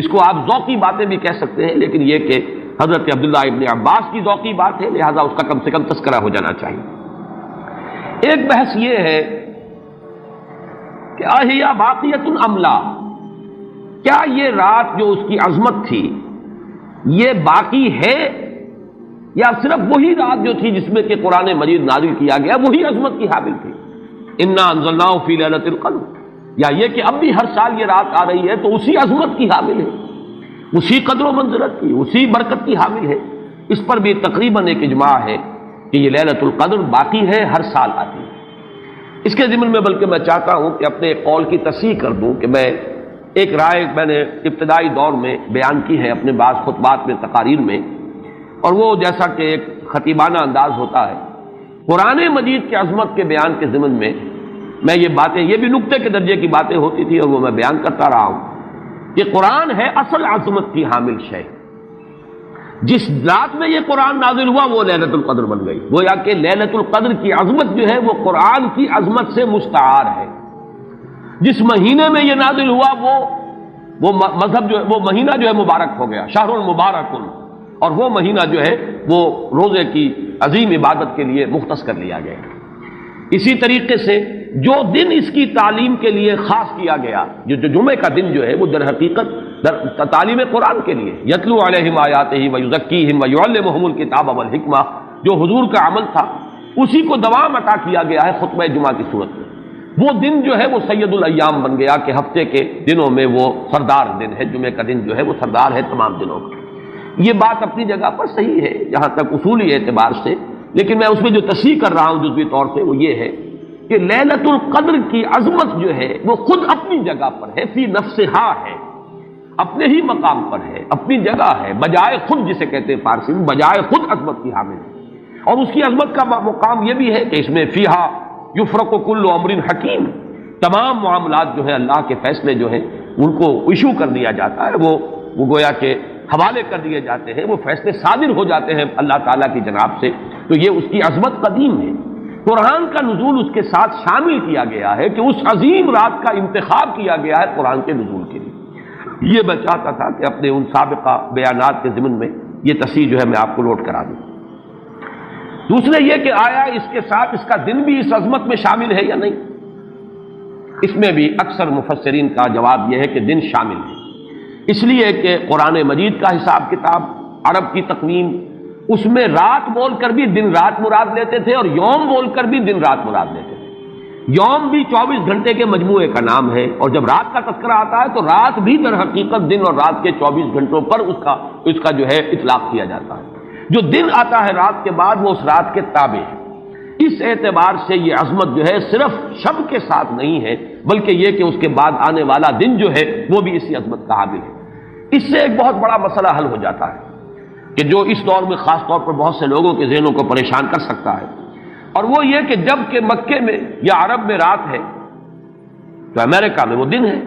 اس کو آپ ذوقی باتیں بھی کہہ سکتے ہیں، لیکن یہ کہ حضرت عبداللہ ابن عباس کی ذوقی بات ہے، لہذا اس کا کم سے کم تذکرہ ہو جانا چاہیے۔ ایک بحث یہ ہے کہ اہیا باقیۃ ام لا، کیا یہ رات جو اس کی عظمت تھی یہ باقی ہے، یا صرف وہی رات جو تھی جس میں کہ قرآن مجید نازل کیا گیا وہی عظمت کی حامل تھی؟ انا انزلناہ فی لیلۃ القدر، یا یہ کہ اب بھی ہر سال یہ رات آ رہی ہے تو اسی عظمت کی حامل ہے، اسی قدر و منزلت کی، اسی برکت کی حامل ہے؟ اس پر بھی تقریباً ایک اجماع ہے کہ یہ لیلۃ القدر باقی ہے، ہر سال آتی ہے۔ اس کے ضمن میں بلکہ میں چاہتا ہوں کہ اپنے قول کی تصحیح کر دوں کہ میں ایک رائے میں نے ابتدائی دور میں بیان کی ہے اپنے بعض خطبات میں، تقاریر میں، اور وہ جیسا کہ ایک خطیبانہ انداز ہوتا ہے، قرآن مجید کی عظمت کے بیان کے ضمن میں یہ باتیں، یہ بھی نقطے کے درجے کی باتیں ہوتی تھی اور وہ میں بیان کرتا رہا ہوں کہ قرآن ہے اصل عظمت کی حامل شے، جس رات میں یہ قرآن نازل ہوا وہ لیلۃ القدر بن گئی، گویا کہ لیلۃ القدر کی عظمت جو ہے وہ قرآن کی عظمت سے مستعار ہے۔ جس مہینے میں یہ نازل ہوا وہ مذہب جو ہے، وہ مہینہ جو ہے مبارک ہو گیا، شہر المبارک، اور وہ مہینہ جو ہے وہ روزے کی عظیم عبادت کے لیے مختص کر لیا گیا۔ اسی طریقے سے جو دن اس کی تعلیم کے لیے خاص کیا گیا، جو جمعے کا دن جو ہے وہ در حقیقت تعلیم قرآن کے لیے، یتلو علیہم آیاتہ ویزکیہم ویعلمہم الکتاب والحکمہ، جو حضور کا عمل تھا اسی کو دوام عطا کیا گیا ہے خطبہ جمعہ کی صورت میں۔ وہ دن جو ہے وہ سید الایام بن گیا کہ ہفتے کے دنوں میں وہ سردار دن ہے، جمعے کا دن جو ہے وہ سردار ہے تمام دنوں کا۔ یہ بات اپنی جگہ پر صحیح ہے جہاں تک اصولی اعتبار سے، لیکن میں اس میں جو تصحیح کر رہا ہوں جزوی طور سے وہ یہ ہے کہ لیلۃ القدر کی عظمت جو ہے وہ خود اپنی جگہ پر ہے، فی نفسہا ہے، اپنے ہی مقام پر ہے، اپنی جگہ ہے، بجائے خود، جسے کہتے ہیں فارسی میں بجائے خود عظمت کی حامل ہے۔ اور اس کی عظمت کا مقام یہ بھی ہے کہ اس میں فیہا یفرق کل امر حکیم، تمام معاملات جو ہے اللہ کے فیصلے جو ہیں ان کو ایشو کر دیا جاتا ہے، وہ گویا کہ حوالے کر دیے جاتے ہیں، وہ فیصلے صادر ہو جاتے ہیں اللہ تعالیٰ کی جناب سے، تو یہ اس کی عظمت قدیم ہے۔ قرآن کا نزول اس کے ساتھ شامل کیا گیا ہے کہ اس عظیم رات کا انتخاب کیا گیا ہے قرآن کے نزول کے لیے۔ یہ میں چاہتا تھا کہ اپنے ان سابقہ بیانات کے ضمن میں یہ تصحیح جو ہے میں آپ کو نوٹ کرا دوں۔ دوسرے یہ کہ آیا اس کے ساتھ اس کا دن بھی اس عظمت میں شامل ہے یا نہیں؟ اس میں بھی اکثر مفسرین کا جواب یہ ہے کہ دن شامل ہے، اس لیے کہ قرآن مجید کا حساب کتاب، عرب کی تقویم، اس میں رات بول کر بھی دن رات مراد لیتے تھے اور یوم بول کر بھی دن رات مراد لیتے تھے۔ یوم بھی 24 گھنٹے کے مجموعے کا نام ہے، اور جب رات کا تذکرہ آتا ہے تو رات بھی در حقیقت دن اور رات کے 24 گھنٹوں پر اس کا جو ہے اطلاق کیا جاتا ہے۔ جو دن آتا ہے رات کے بعد وہ اس رات کے تابع ہے۔ اس اعتبار سے یہ عظمت جو ہے صرف شب کے ساتھ نہیں ہے، بلکہ یہ کہ اس کے بعد آنے والا دن جو ہے وہ بھی اسی عظمت کا حامل ہے۔ اس سے ایک بہت بڑا مسئلہ حل ہو جاتا ہے کہ جو اس دور میں خاص طور پر بہت سے لوگوں کے ذہنوں کو پریشان کر سکتا ہے، اور وہ یہ کہ جب کہ مکے میں یا عرب میں رات ہے تو امریکہ میں وہ دن ہے۔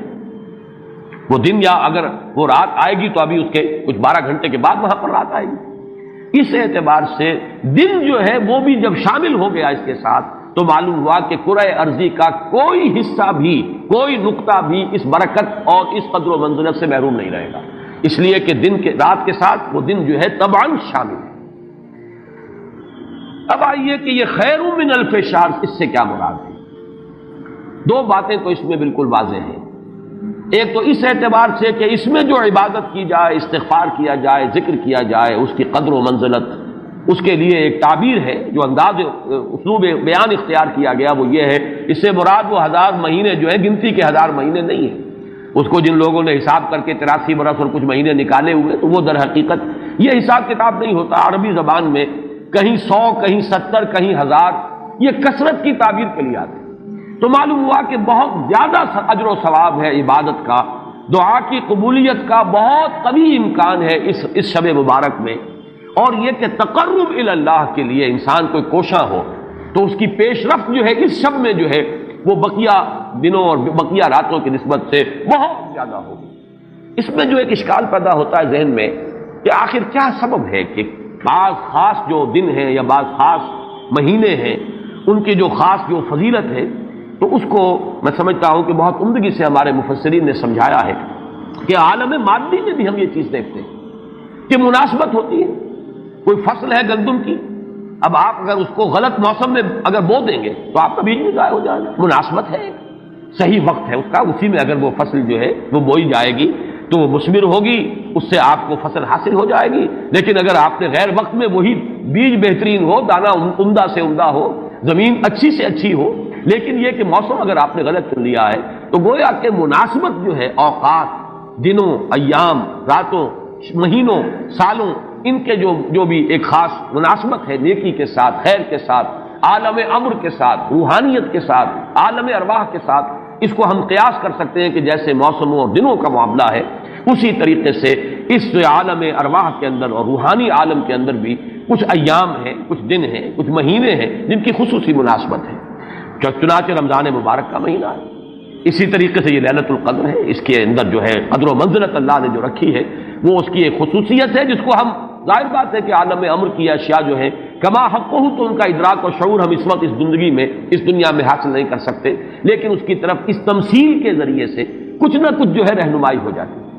وہ دن یا اگر وہ رات آئے گی تو ابھی اس کے کچھ 12 گھنٹے کے بعد وہاں پر رات آئے گی۔ اس اعتبار سے دن جو ہے وہ بھی جب شامل ہو گیا اس کے ساتھ تو معلوم ہوا کہ کرۂ ارضی کا کوئی حصہ بھی، کوئی نقطہ بھی اس برکت اور اس قدر و منزلت سے محروم نہیں رہے گا، اس لیے کہ دن کے رات کے ساتھ وہ دن جو ہے طبعاً شامل ہے۔ اب آئیے کہ یہ خیر من الف شہر، اس سے کیا مراد ہے؟ دو باتیں تو اس میں بالکل واضح ہیں۔ ایک تو اس اعتبار سے کہ اس میں جو عبادت کی جائے، استغفار کیا جائے، ذکر کیا جائے، اس کی قدر و منزلت، اس کے لیے ایک تعبیر ہے، جو انداز اسلوب بیان اختیار کیا گیا وہ یہ ہے، اس سے مراد وہ 1000 مہینے جو ہے گنتی کے 1000 مہینے نہیں ہیں۔ اس کو جن لوگوں نے حساب کر کے 83 برس اور کچھ مہینے نکالے ہوئے تو وہ در حقیقت یہ حساب کتاب نہیں ہوتا۔ عربی زبان میں کہیں 100، کہیں 70، کہیں 1000، یہ کثرت کی تعبیر کے لیے آتے ہیں۔ تو معلوم ہوا کہ بہت زیادہ اجر و ثواب ہے عبادت کا، دعا کی قبولیت کا بہت قوی امکان ہے اس شب مبارک میں، اور یہ کہ تقرب الی اللہ کے لیے انسان کوئی کوشاں ہو تو اس کی پیش رفت جو ہے اس شب میں جو ہے وہ بقیہ دنوں اور بقیہ راتوں کی نسبت سے بہت زیادہ ہوگی۔ اس میں جو ایک اشکال پیدا ہوتا ہے ذہن میں کہ آخر کیا سبب ہے کہ بعض خاص جو دن ہیں یا بعض خاص مہینے ہیں ان کی جو خاص جو فضیلت ہے، تو اس کو میں سمجھتا ہوں کہ بہت عمدگی سے ہمارے مفسرین نے سمجھایا ہے کہ عالم مادی میں بھی ہم یہ چیز دیکھتے ہیں کہ مناسبت ہوتی ہے۔ کوئی فصل ہے گندم کی، اب آپ اگر اس کو غلط موسم میں اگر بو دیں گے تو آپ کا بیج بھی ضائع ہو جائے گا۔ مناسبت ہے، صحیح وقت ہے اس کا، اسی میں اگر وہ فصل جو ہے وہ بوئی جائے گی تو وہ مثمر ہوگی، اس سے آپ کو فصل حاصل ہو جائے گی۔ لیکن اگر آپ نے غیر وقت میں وہی بیج بہترین ہو، دانہ عمدہ سے عمدہ ہو، زمین اچھی سے اچھی ہو، لیکن یہ کہ موسم اگر آپ نے غلط چن لیا ہے تو گویا کہ مناسبت جو ہے اوقات، دنوں، ایام، راتوں، مہینوں، سالوں، ان کے جو بھی ایک خاص مناسبت ہے نیکی کے ساتھ، خیر کے ساتھ، عالم امر کے ساتھ، روحانیت کے ساتھ، عالم ارواح کے ساتھ، اس کو ہم قیاس کر سکتے ہیں کہ جیسے موسموں اور دنوں کا معاملہ ہے اسی طریقے سے اس عالم ارواح کے اندر اور روحانی عالم کے اندر بھی کچھ ایام ہیں، کچھ دن ہیں، کچھ مہینے ہیں جن کی خصوصی مناسبت ہے۔ چنانچہ رمضان مبارک کا مہینہ ہے، اسی طریقے سے یہ ليلۃ القدر ہے، اس کے اندر جو ہے قدر و منزلت اللہ نے جو رکھی ہے وہ اس کی ایک خصوصیت ہے جس کو ہم ظاہر بات ہے کہ عالم امر کی اشیاء جو ہے کما حق ہو تو ان کا ادراک اور شعور ہم اس وقت اس زندگی میں اس دنیا میں حاصل نہیں کر سکتے، لیکن اس کی طرف اس تمثیل کے ذریعے سے کچھ نہ کچھ جو ہے رہنمائی ہو جاتی ہے۔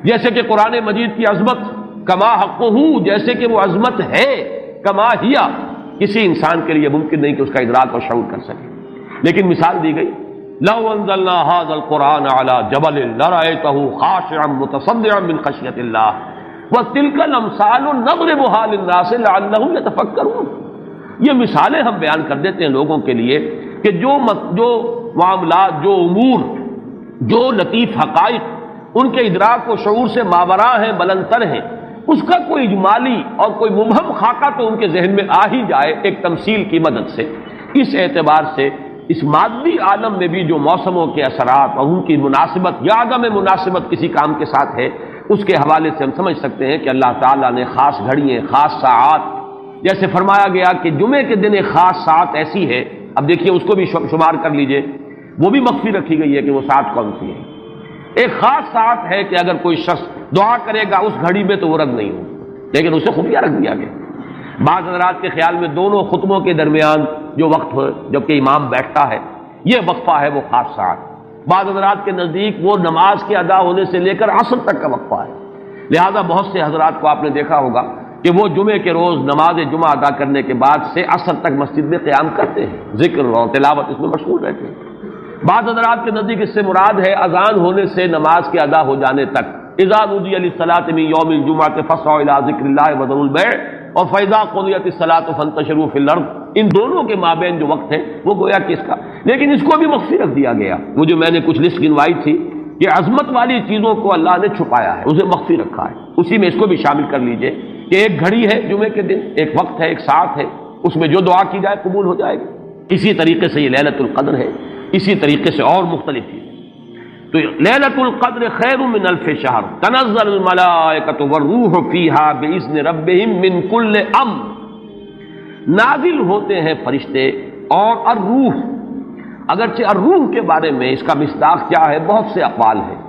جیسے کہ قرآن مجید کی عظمت کما حق ہو، جیسے کہ وہ عظمت ہے، کما ہیا کسی انسان کے لیے ممکن نہیں کہ اس کا ادراک اور شعور کر سکے، لیکن مثال دی گئی لو انزلنا هذا القرآن على جبل لرأيته خاشعا متصدعا من خشية الله وتلك الامثال نضربها للناس لعلهم يتفكرون۔ یہ مثالیں ہم بیان کر دیتے ہیں لوگوں کے لیے کہ جو معاملات، جو امور، جو لطیف حقائق ان کے ادراک و شعور سے ماوراء ہیں، بلند تر ہیں، اس کا کوئی اجمالی اور کوئی مبہم خاکہ تو ان کے ذہن میں آ ہی جائے ایک تمثیل کی مدد سے۔ اس اعتبار سے اس مادی عالم میں بھی جو موسموں کے اثرات اور ان کی مناسبت یا عدم مناسبت کسی کام کے ساتھ ہے، اس کے حوالے سے ہم سمجھ سکتے ہیں کہ اللہ تعالیٰ نے خاص گھڑیاں، خاص ساعات، جیسے فرمایا گیا کہ جمعے کے دن ایک خاص ساعت ایسی ہے، اب دیکھیے اس کو بھی شمار کر لیجئے، وہ بھی مخفی رکھی گئی ہے کہ وہ ساعت کون سی ہے۔ ایک خاص ساعت ہے کہ اگر کوئی شخص دعا کرے گا اس گھڑی میں تو وہ رد نہیں ہوگی، لیکن اسے خفیہ رکھ دیا گیا۔ بعض حضرات کے خیال میں دونوں خطبوں کے درمیان جو وقت ہو جبکہ امام بیٹھتا ہے یہ وقفہ ہے وہ خاص ساعت۔ بعض حضرات کے نزدیک وہ نماز کے ادا ہونے سے لے کر عصر تک کا وقفہ ہے، لہذا بہت سے حضرات کو آپ نے دیکھا ہوگا کہ وہ جمعے کے روز نماز جمعہ ادا کرنے کے بعد سے عصر تک مسجد میں قیام کرتے ہیں، ذکر اور تلاوت اس میں مشغول رہتے ہیں۔ بعض حضرات کے نزدیک اس سے مراد ہے اذان ہونے سے نماز کے ادا ہو جانے تک، اذا نودی للصلاۃ من یوم الجمعۃ فاسعوا الی ذکر اللہ وذروا البیع اور فاذا قضیت الصلاۃ فانتشروا فی الارض، ان دونوں کے مابین جو وقت ہے وہ گویا کہ اس کا، لیکن اس کو بھی مخفی رکھ دیا گیا۔ وہ جو میں نے کچھ لسٹ گنوائی تھی کہ عظمت والی چیزوں کو اللہ نے چھپایا ہے، اسے مخفی رکھا ہے، اسی میں اس کو بھی شامل کر لیجئے کہ ایک گھڑی ہے جمعے کے دن، ایک وقت ہے، ایک ساعت ہے، اس میں جو دعا کی جائے قبول ہو جائے گی۔ اسی طریقے سے یہ لیلۃ القدر ہے، اسی طریقے سے اور مختلف چیزیں۔ تو لیلۃ القدر خیر من الف شہر تنزل الملائکۃ والروح فیہا باذن ربہم من کل امر، نازل ہوتے ہیں فرشتے اور الروح، اگرچہ الروح کے بارے میں اس کا مصداق کیا ہے بہت سے اقوال ہیں،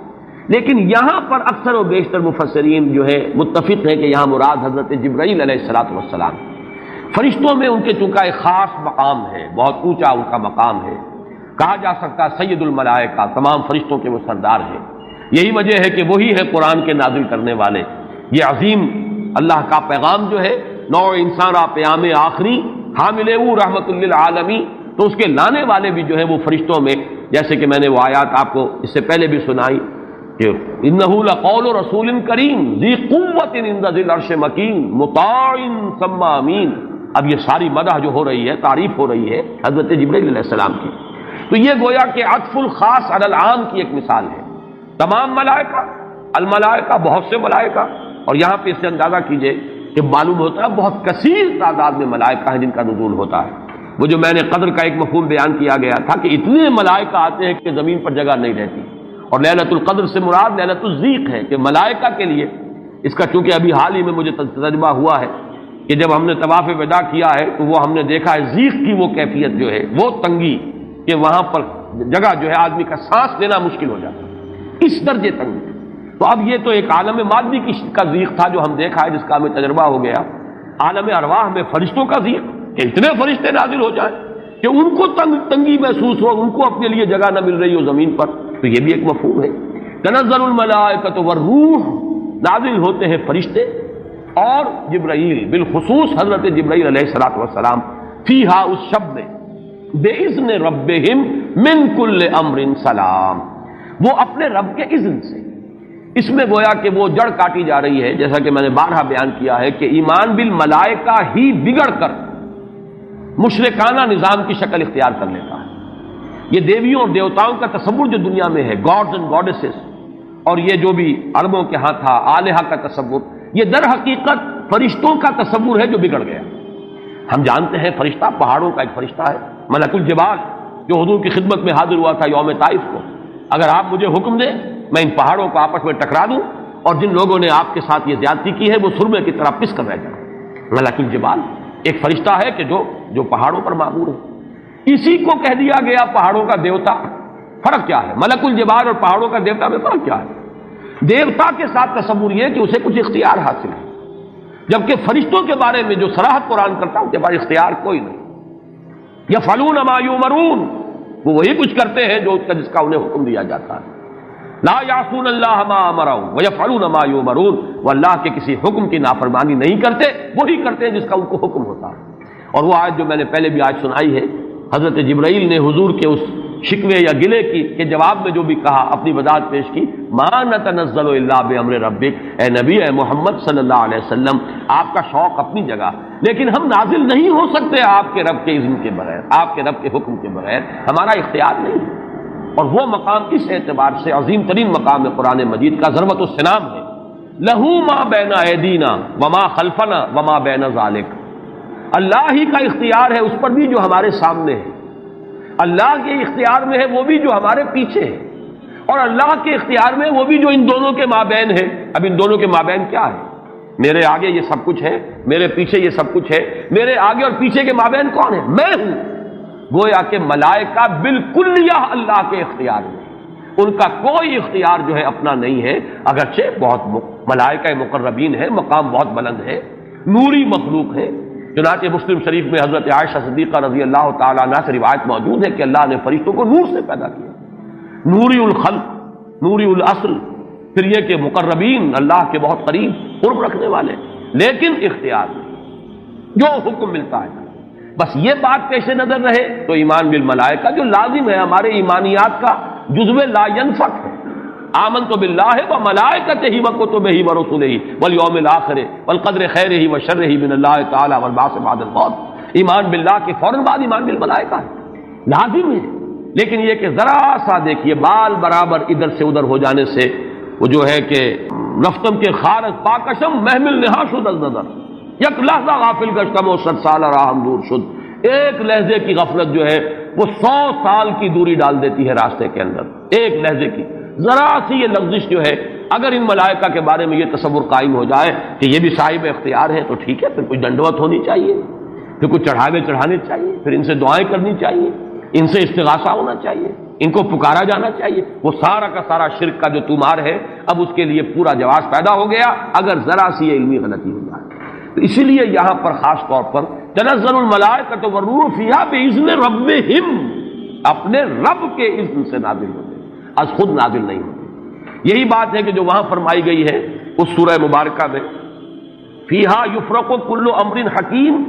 لیکن یہاں پر اکثر و بیشتر مفسرین جو ہے متفق ہیں کہ یہاں مراد حضرت جبرائیل علیہ السلام، فرشتوں میں ان کے چونکہ ایک خاص مقام ہے، بہت اونچا ان کا مقام ہے، کہا جا سکتا سید الملائکہ، تمام فرشتوں کے وہ سردار ہیں۔ یہی وجہ ہے کہ وہی ہے قرآن کے نازل کرنے والے۔ یہ عظیم اللہ کا پیغام جو ہے، نوع انسان را پیام آخری حامل رحمت للعالمین، تو اس کے لانے والے بھی جو ہے وہ فرشتوں میں، جیسے کہ میں نے وہ آیات آپ کو اس سے پہلے بھی سنائی کہ انہ لقول رسول کریم ذی قوت عند ذی العرش مکین مطاع ثم امین۔ اب یہ ساری مدح جو ہو رہی ہے، تعریف ہو رہی ہے حضرت جبرائیل علیہ السلام کی، تو یہ گویا کہ عطف الخاص علی العام کی ایک مثال ہے۔ تمام ملائکہ، الملائکہ بہت سے ملائکہ، اور یہاں پہ اس سے اندازہ کیجئے کہ معلوم ہوتا ہے بہت کثیر تعداد میں ملائکہ ہیں جن کا نزول ہوتا ہے۔ وہ جو میں نے قدر کا ایک مفہوم بیان کیا گیا تھا کہ اتنے ملائکہ آتے ہیں کہ زمین پر جگہ نہیں رہتی، اور لیلۃ القدر سے مراد لیلۃ الضیق ہے کہ ملائکہ کے لیے اس کا، چونکہ ابھی حال ہی میں مجھے تجربہ ہوا ہے کہ جب ہم نے طواف وداع کیا ہے تو وہ ہم نے دیکھا ہے ضیق کی وہ کیفیت جو ہے، وہ تنگی کہ وہاں پر جگہ جو ہے آدمی کا سانس لینا مشکل ہو جاتا ہے، اس درجے تنگی۔ تو اب یہ تو ایک عالم مادی کا ضیق تھا جو ہم دیکھا ہے، جس کا ہمیں تجربہ ہو گیا۔ عالم ارواح میں فرشتوں کا ضیق کہ اتنے فرشتے نازل ہو جائیں کہ ان کو تنگی محسوس ہو، ان کو اپنے لیے جگہ نہ مل رہی ہو زمین پر، تو یہ بھی ایک مفہوم ہے۔ تنزل الملائکۃ والروح، نازل ہوتے ہیں فرشتے اور جبرائیل، بالخصوص حضرت جبرائیل علیہ السلام، فیہا اس شب میں، بِإِذْنِ رَبِّهِمْ مِنْ كُلِّ أَمْرٍ سلام، وہ اپنے رب کے اذن سے۔ اس میں گویا کہ وہ جڑ کاٹی جا رہی ہے، جیسا کہ میں نے بارہا بیان کیا ہے کہ ایمان بالملائکہ ہی بگڑ کر مشرکانہ نظام کی شکل اختیار کر لیتا ہے۔ یہ دیویوں اور دیوتاؤں کا تصور جو دنیا میں ہے، گاڈز اینڈ گاڈیسز، اور یہ جو بھی عربوں کے ہاں تھا آلہہ کا تصور، یہ در حقیقت فرشتوں کا تصور ہے جو بگڑ گیا۔ ہم جانتے ہیں فرشتہ پہاڑوں کا ایک فرشتہ ہے، ملک الجبال، جو حضور کی خدمت میں حاضر ہوا تھا یوم طائف کو، اگر آپ مجھے حکم دیں میں ان پہاڑوں کو آپس میں ٹکرا دوں اور جن لوگوں نے آپ کے ساتھ یہ زیادتی کی ہے وہ سرمے کی طرح پس کر رہ جائیں۔ ملک الجبال ایک فرشتہ ہے کہ جو پہاڑوں پر معمور ہے، اسی کو کہہ دیا گیا پہاڑوں کا دیوتا۔ فرق کیا ہے؟ ملک الجبال اور پہاڑوں کا دیوتا میں فرق کیا ہے؟ دیوتا کے ساتھ تصور یہ کہ اسے کچھ اختیار حاصل ہے، جبکہ فرشتوں کے بارے میں جو صراحت قرآن کرتا ہے ان کے پاس اختیار کوئی نہیں۔ یفعلون ما یؤمرون، وہ وہی کچھ کرتے ہیں جو جس کا انہیں حکم دیا جاتا ہے۔ لا یعصون اللہ ما امرهم ویفعلون ما یؤمرون، وہ اللہ کے کسی حکم کی نافرمانی نہیں کرتے، وہی کرتے ہیں جس کا ان کو حکم ہوتا ہے۔ اور وہ آیت جو میں نے پہلے بھی آج سنائی ہے، حضرت جبرائیل نے حضور کے اس شکوے یا گلے کے جواب میں جو بھی کہا، اپنی وضاحت پیش کی، ما نتنزل الا بامر ربک، اے نبی، اے محمد صلی اللہ علیہ وسلم، آپ کا شوق اپنی جگہ، لیکن ہم نازل نہیں ہو سکتے آپ کے رب کے اذن کے بغیر، آپ کے رب کے حکم کے بغیر، ہمارا اختیار نہیں ہے۔ اور وہ مقام اس اعتبار سے عظیم ترین مقام ہے قرآن مجید کا، ضربۃ السلام ہے، لہو ما بین ایدینا وما خلفنا وما بین ذالک، اللہ ہی کا اختیار ہے اس پر بھی جو ہمارے سامنے ہے، اللہ کے اختیار میں ہے وہ بھی جو ہمارے پیچھے ہے، اور اللہ کے اختیار میں وہ بھی جو ان دونوں کے مابین ہے۔ اب ان دونوں کے مابین کیا ہے؟ میرے آگے یہ سب کچھ ہے، میرے پیچھے یہ سب کچھ ہے، میرے آگے اور پیچھے کے مابین کون ہے؟ میں ہوں۔ گویا کہ ملائکہ بالکلیہ اللہ کے اختیار میں، ان کا کوئی اختیار جو ہے اپنا نہیں ہے، اگرچہ بہت ملائکہ مقربین ہے، مقام بہت بلند ہے، نوری مخلوق ہے۔ چنانچہ مسلم شریف میں حضرت عائشہ صدیقہ رضی اللہ تعالیٰ عنہا سے روایت موجود ہے کہ اللہ نے فرشتوں کو نور سے پیدا کیا، نوری الخلق، نوری الاصل، پھر یہ کہ مقربین، اللہ کے بہت قریب قرب رکھنے والے، لیکن اختیار نہیں، جو حکم ملتا ہے بس یہ بات پیش نظر رہے تو ایمان بالملائکہ جو لازم ہے ہمارے ایمانیات کا جزو لا ينفک ہے. آمنت باللہ وملائکتہ وکتبہ ورسلہ والیوم الآخر والقدر خیرہ وشرہ من اللہ تعالی والبعث بعد الموت. ایمان باللہ کے فوراً بعد ایمان بالملائکہ ہے، لازم ہے. لیکن یہ کہ ذرا سا دیکھیے بال برابر ادھر سے ادھر ہو جانے سے وہ جو ہے کہ رفتم کے خارج پاکشم محمل نہا شد از نظر، یک لحظہ غافل گشتم و 100 سال راہم دور شد. ایک لحظے کی غفلت جو ہے وہ 100 سال کی دوری ڈال دیتی ہے راستے کے اندر. ایک لحظے کی ذرا سی یہ لفظش جو ہے، اگر ان ملائکہ کے بارے میں یہ تصور قائم ہو جائے کہ یہ بھی صاحب اختیار ہے تو ٹھیک ہے، پھر کچھ دنڈوت ہونی چاہیے، پھر کچھ چڑھانے چاہیے، پھر ان سے دعائیں کرنی چاہیے، ان سے استغاثہ ہونا چاہیے، ان کو پکارا جانا چاہیے. وہ سارا کا سارا شرک کا جو تمہار ہے اب اس کے لیے پورا جواز پیدا ہو گیا اگر ذرا سی یہ علمی غلطی ہو جائے. تو اسی لیے یہاں پر خاص طور پر تنزل الملائکۃ والروح فیہا بإذن ربہم، اپنے رب کے اذن سے نازل ہوتے ہیں، از خود نازل نہیں ہوتے. یہی بات ہے کہ جو وہاں فرمائی گئی ہے اس سورہ مبارکہ میں فیہا یفرق کل امر حکیم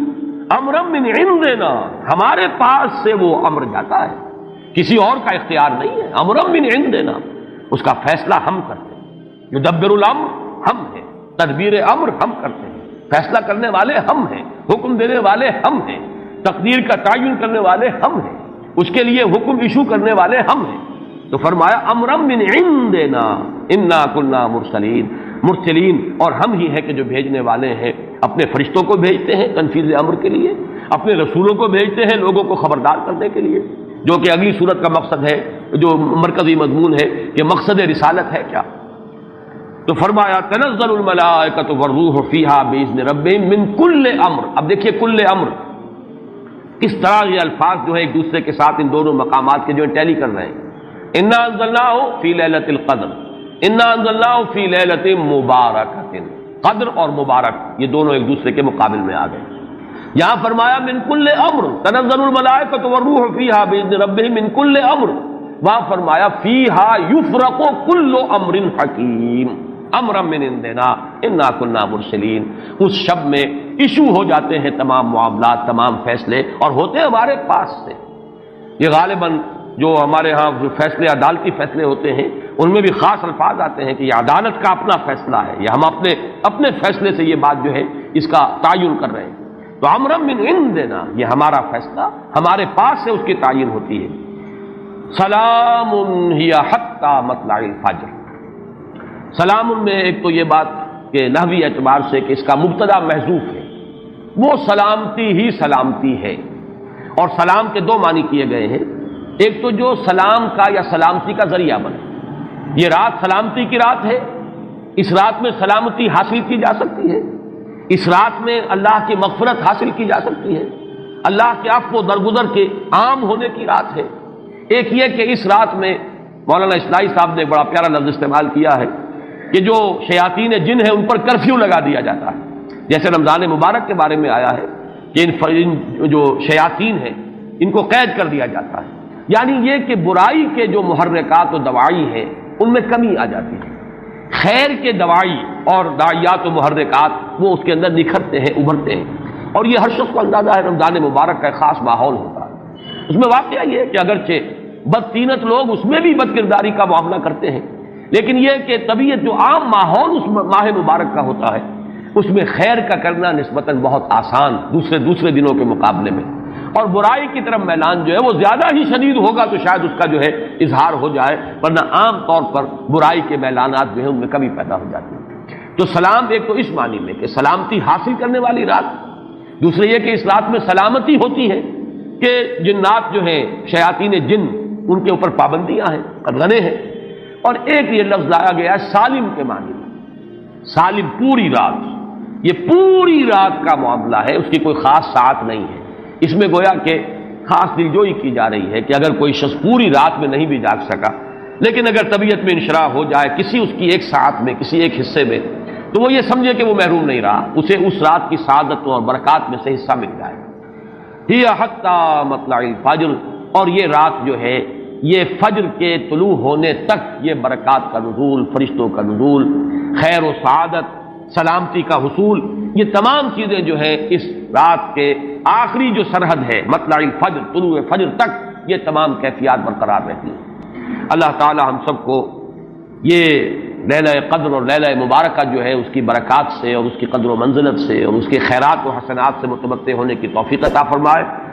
امرا من عندنا، ہمارے پاس سے وہ امر جاتا ہے، کسی اور کا اختیار نہیں ہے. امرا من عندنا، اس کا فیصلہ ہم کرتے ہیں. یدبر الامر ہم ہیں، تدبیر امر ہم کرتے ہیں، فیصلہ کرنے والے ہم ہیں، حکم دینے والے ہم ہیں، تقدیر کا تعین کرنے والے ہم ہیں، اس کے لیے حکم ایشو کرنے والے ہم ہیں. تو فرمایا امرا من عندنا انا کنا مرسلین، اور ہم ہی ہیں کہ جو بھیجنے والے ہیں. اپنے فرشتوں کو بھیجتے ہیں تنفیذ امر کے لیے، اپنے رسولوں کو بھیجتے ہیں لوگوں کو خبردار کرنے کے لیے، جو کہ اگلی صورت کا مقصد ہے، جو مرکزی مضمون ہے کہ مقصد رسالت ہے کیا. تو فرمایا تنزل الملائکۃ والروح فیہا باذن ربہم من کل امر. اب دیکھیے کل امر کس طرح یہ الفاظ جو ہے ایک دوسرے کے ساتھ ان دونوں مقامات کے جو ٹیلی کر رہے ہیں. انا انزلناہ فی لیلۃ القدر، انا انزلناہ فی لیلۃ مبارکۃ. قدر اور مبارک یہ دونوں ایک دوسرے کے مقابل میں آ گئے. یہاں فرمایا من کل امر تنزل الملائکۃ والروح فیہا باذن ربہم من کل امر، وہاں فرمایا فیہا یفرق کل امر حکیم امرا من عندنا انا کنا مرسلین. اس شب میں ایشو ہو جاتے ہیں تمام معاملات، تمام فیصلے، اور ہوتے ہمارے پاس سے. یہ غالباً جو ہمارے ہاں فیصلے عدالتی فیصلے ہوتے ہیں ان میں بھی خاص الفاظ آتے ہیں کہ یہ عدالت کا اپنا فیصلہ ہے، یا ہم اپنے فیصلے سے یہ بات جو ہے اس کا تعین کر رہے ہیں. تو امرا من عندنا یہ ہمارا فیصلہ ہمارے پاس سے اس کی تعین ہوتی ہے. سلام ہی حتی مطلع الفجر. سلام میں ایک تو یہ بات کہ نحوی اعتبار سے کہ اس کا مبتدا محذوف ہے، وہ سلامتی ہی سلامتی ہے. اور سلام کے دو معنی کیے گئے ہیں. ایک تو جو سلام کا یا سلامتی کا ذریعہ بنے، یہ رات سلامتی کی رات ہے، اس رات میں سلامتی حاصل کی جا سکتی ہے، اس رات میں اللہ کی مغفرت حاصل کی جا سکتی ہے، اللہ کے عفو و درگزر کے عام ہونے کی رات ہے. ایک یہ کہ اس رات میں مولانا اسلائی صاحب نے ایک بڑا پیارا لفظ استعمال کیا ہے کہ جو شیاطین جن ہیں ان پر کرفیو لگا دیا جاتا ہے. جیسے رمضان مبارک کے بارے میں آیا ہے کہ ان جو شیاطین ہیں ان کو قید کر دیا جاتا ہے. یعنی یہ کہ برائی کے جو محرکات و دوائی ہیں ان میں کمی آ جاتی ہے، خیر کے دوائی اور داعیات و محرکات وہ اس کے اندر نکھرتے ہیں، ابھرتے ہیں. اور یہ ہر شخص کو اندازہ ہے رمضان مبارک کا ایک خاص ماحول ہوتا ہے. اس میں واقعہ یہ ہے کہ اگرچہ بدطینت لوگ اس میں بھی بد کرداری کا معاملہ کرتے ہیں، لیکن یہ کہ طبیعت جو عام ماحول اس ماہ مبارک کا ہوتا ہے اس میں خیر کا کرنا نسبتاً بہت آسان دوسرے دنوں کے مقابلے میں، اور برائی کی طرف میلان جو ہے وہ زیادہ ہی شدید ہوگا تو شاید اس کا جو ہے اظہار ہو جائے، ورنہ عام طور پر برائی کے میلانات جو ہیں ان میں کمی پیدا ہو جاتی ہے. تو سلام ایک تو اس معنی میں کہ سلامتی حاصل کرنے والی رات، دوسرے یہ کہ اس رات میں سلامتی ہوتی ہے کہ جنات جو ہیں شیاطین جن ان کے اوپر پابندیاں ہیں، قدغنے ہیں. اور ایک یہ لفظ لایا گیا سالم کے معنی میں، سالم پوری رات، یہ پوری رات کا معاملہ ہے، اس کی کوئی خاص ساعت نہیں ہے. اس میں گویا کہ خاص دلجوئی کی جا رہی ہے کہ اگر کوئی شخص پوری رات میں نہیں بھی جاگ سکا لیکن اگر طبیعت میں انشراح ہو جائے کسی اس کی ایک ساعت میں، کسی ایک حصے میں، تو وہ یہ سمجھے کہ وہ محروم نہیں رہا، اسے اس رات کی سعادتوں اور برکات میں سے حصہ مل جائے. ہی حتی مطلع الفجر، اور یہ رات جو ہے یہ فجر کے طلوع ہونے تک یہ برکات کا نزول، فرشتوں کا نزول، خیر و سعادت، سلامتی کا حصول، یہ تمام چیزیں جو ہے اس رات کے آخری جو سرحد ہے مطلع الفجر، طلوع فجر تک یہ تمام کیفیات برقرار رہتی ہیں۔ اللہ تعالی ہم سب کو یہ لیلہ قدر اور لیلہ مبارکہ جو ہے اس کی برکات سے اور اس کی قدر و منزلت سے اور اس کے خیرات و حسنات سے متمتع ہونے کی توفیق عطا فرمائے۔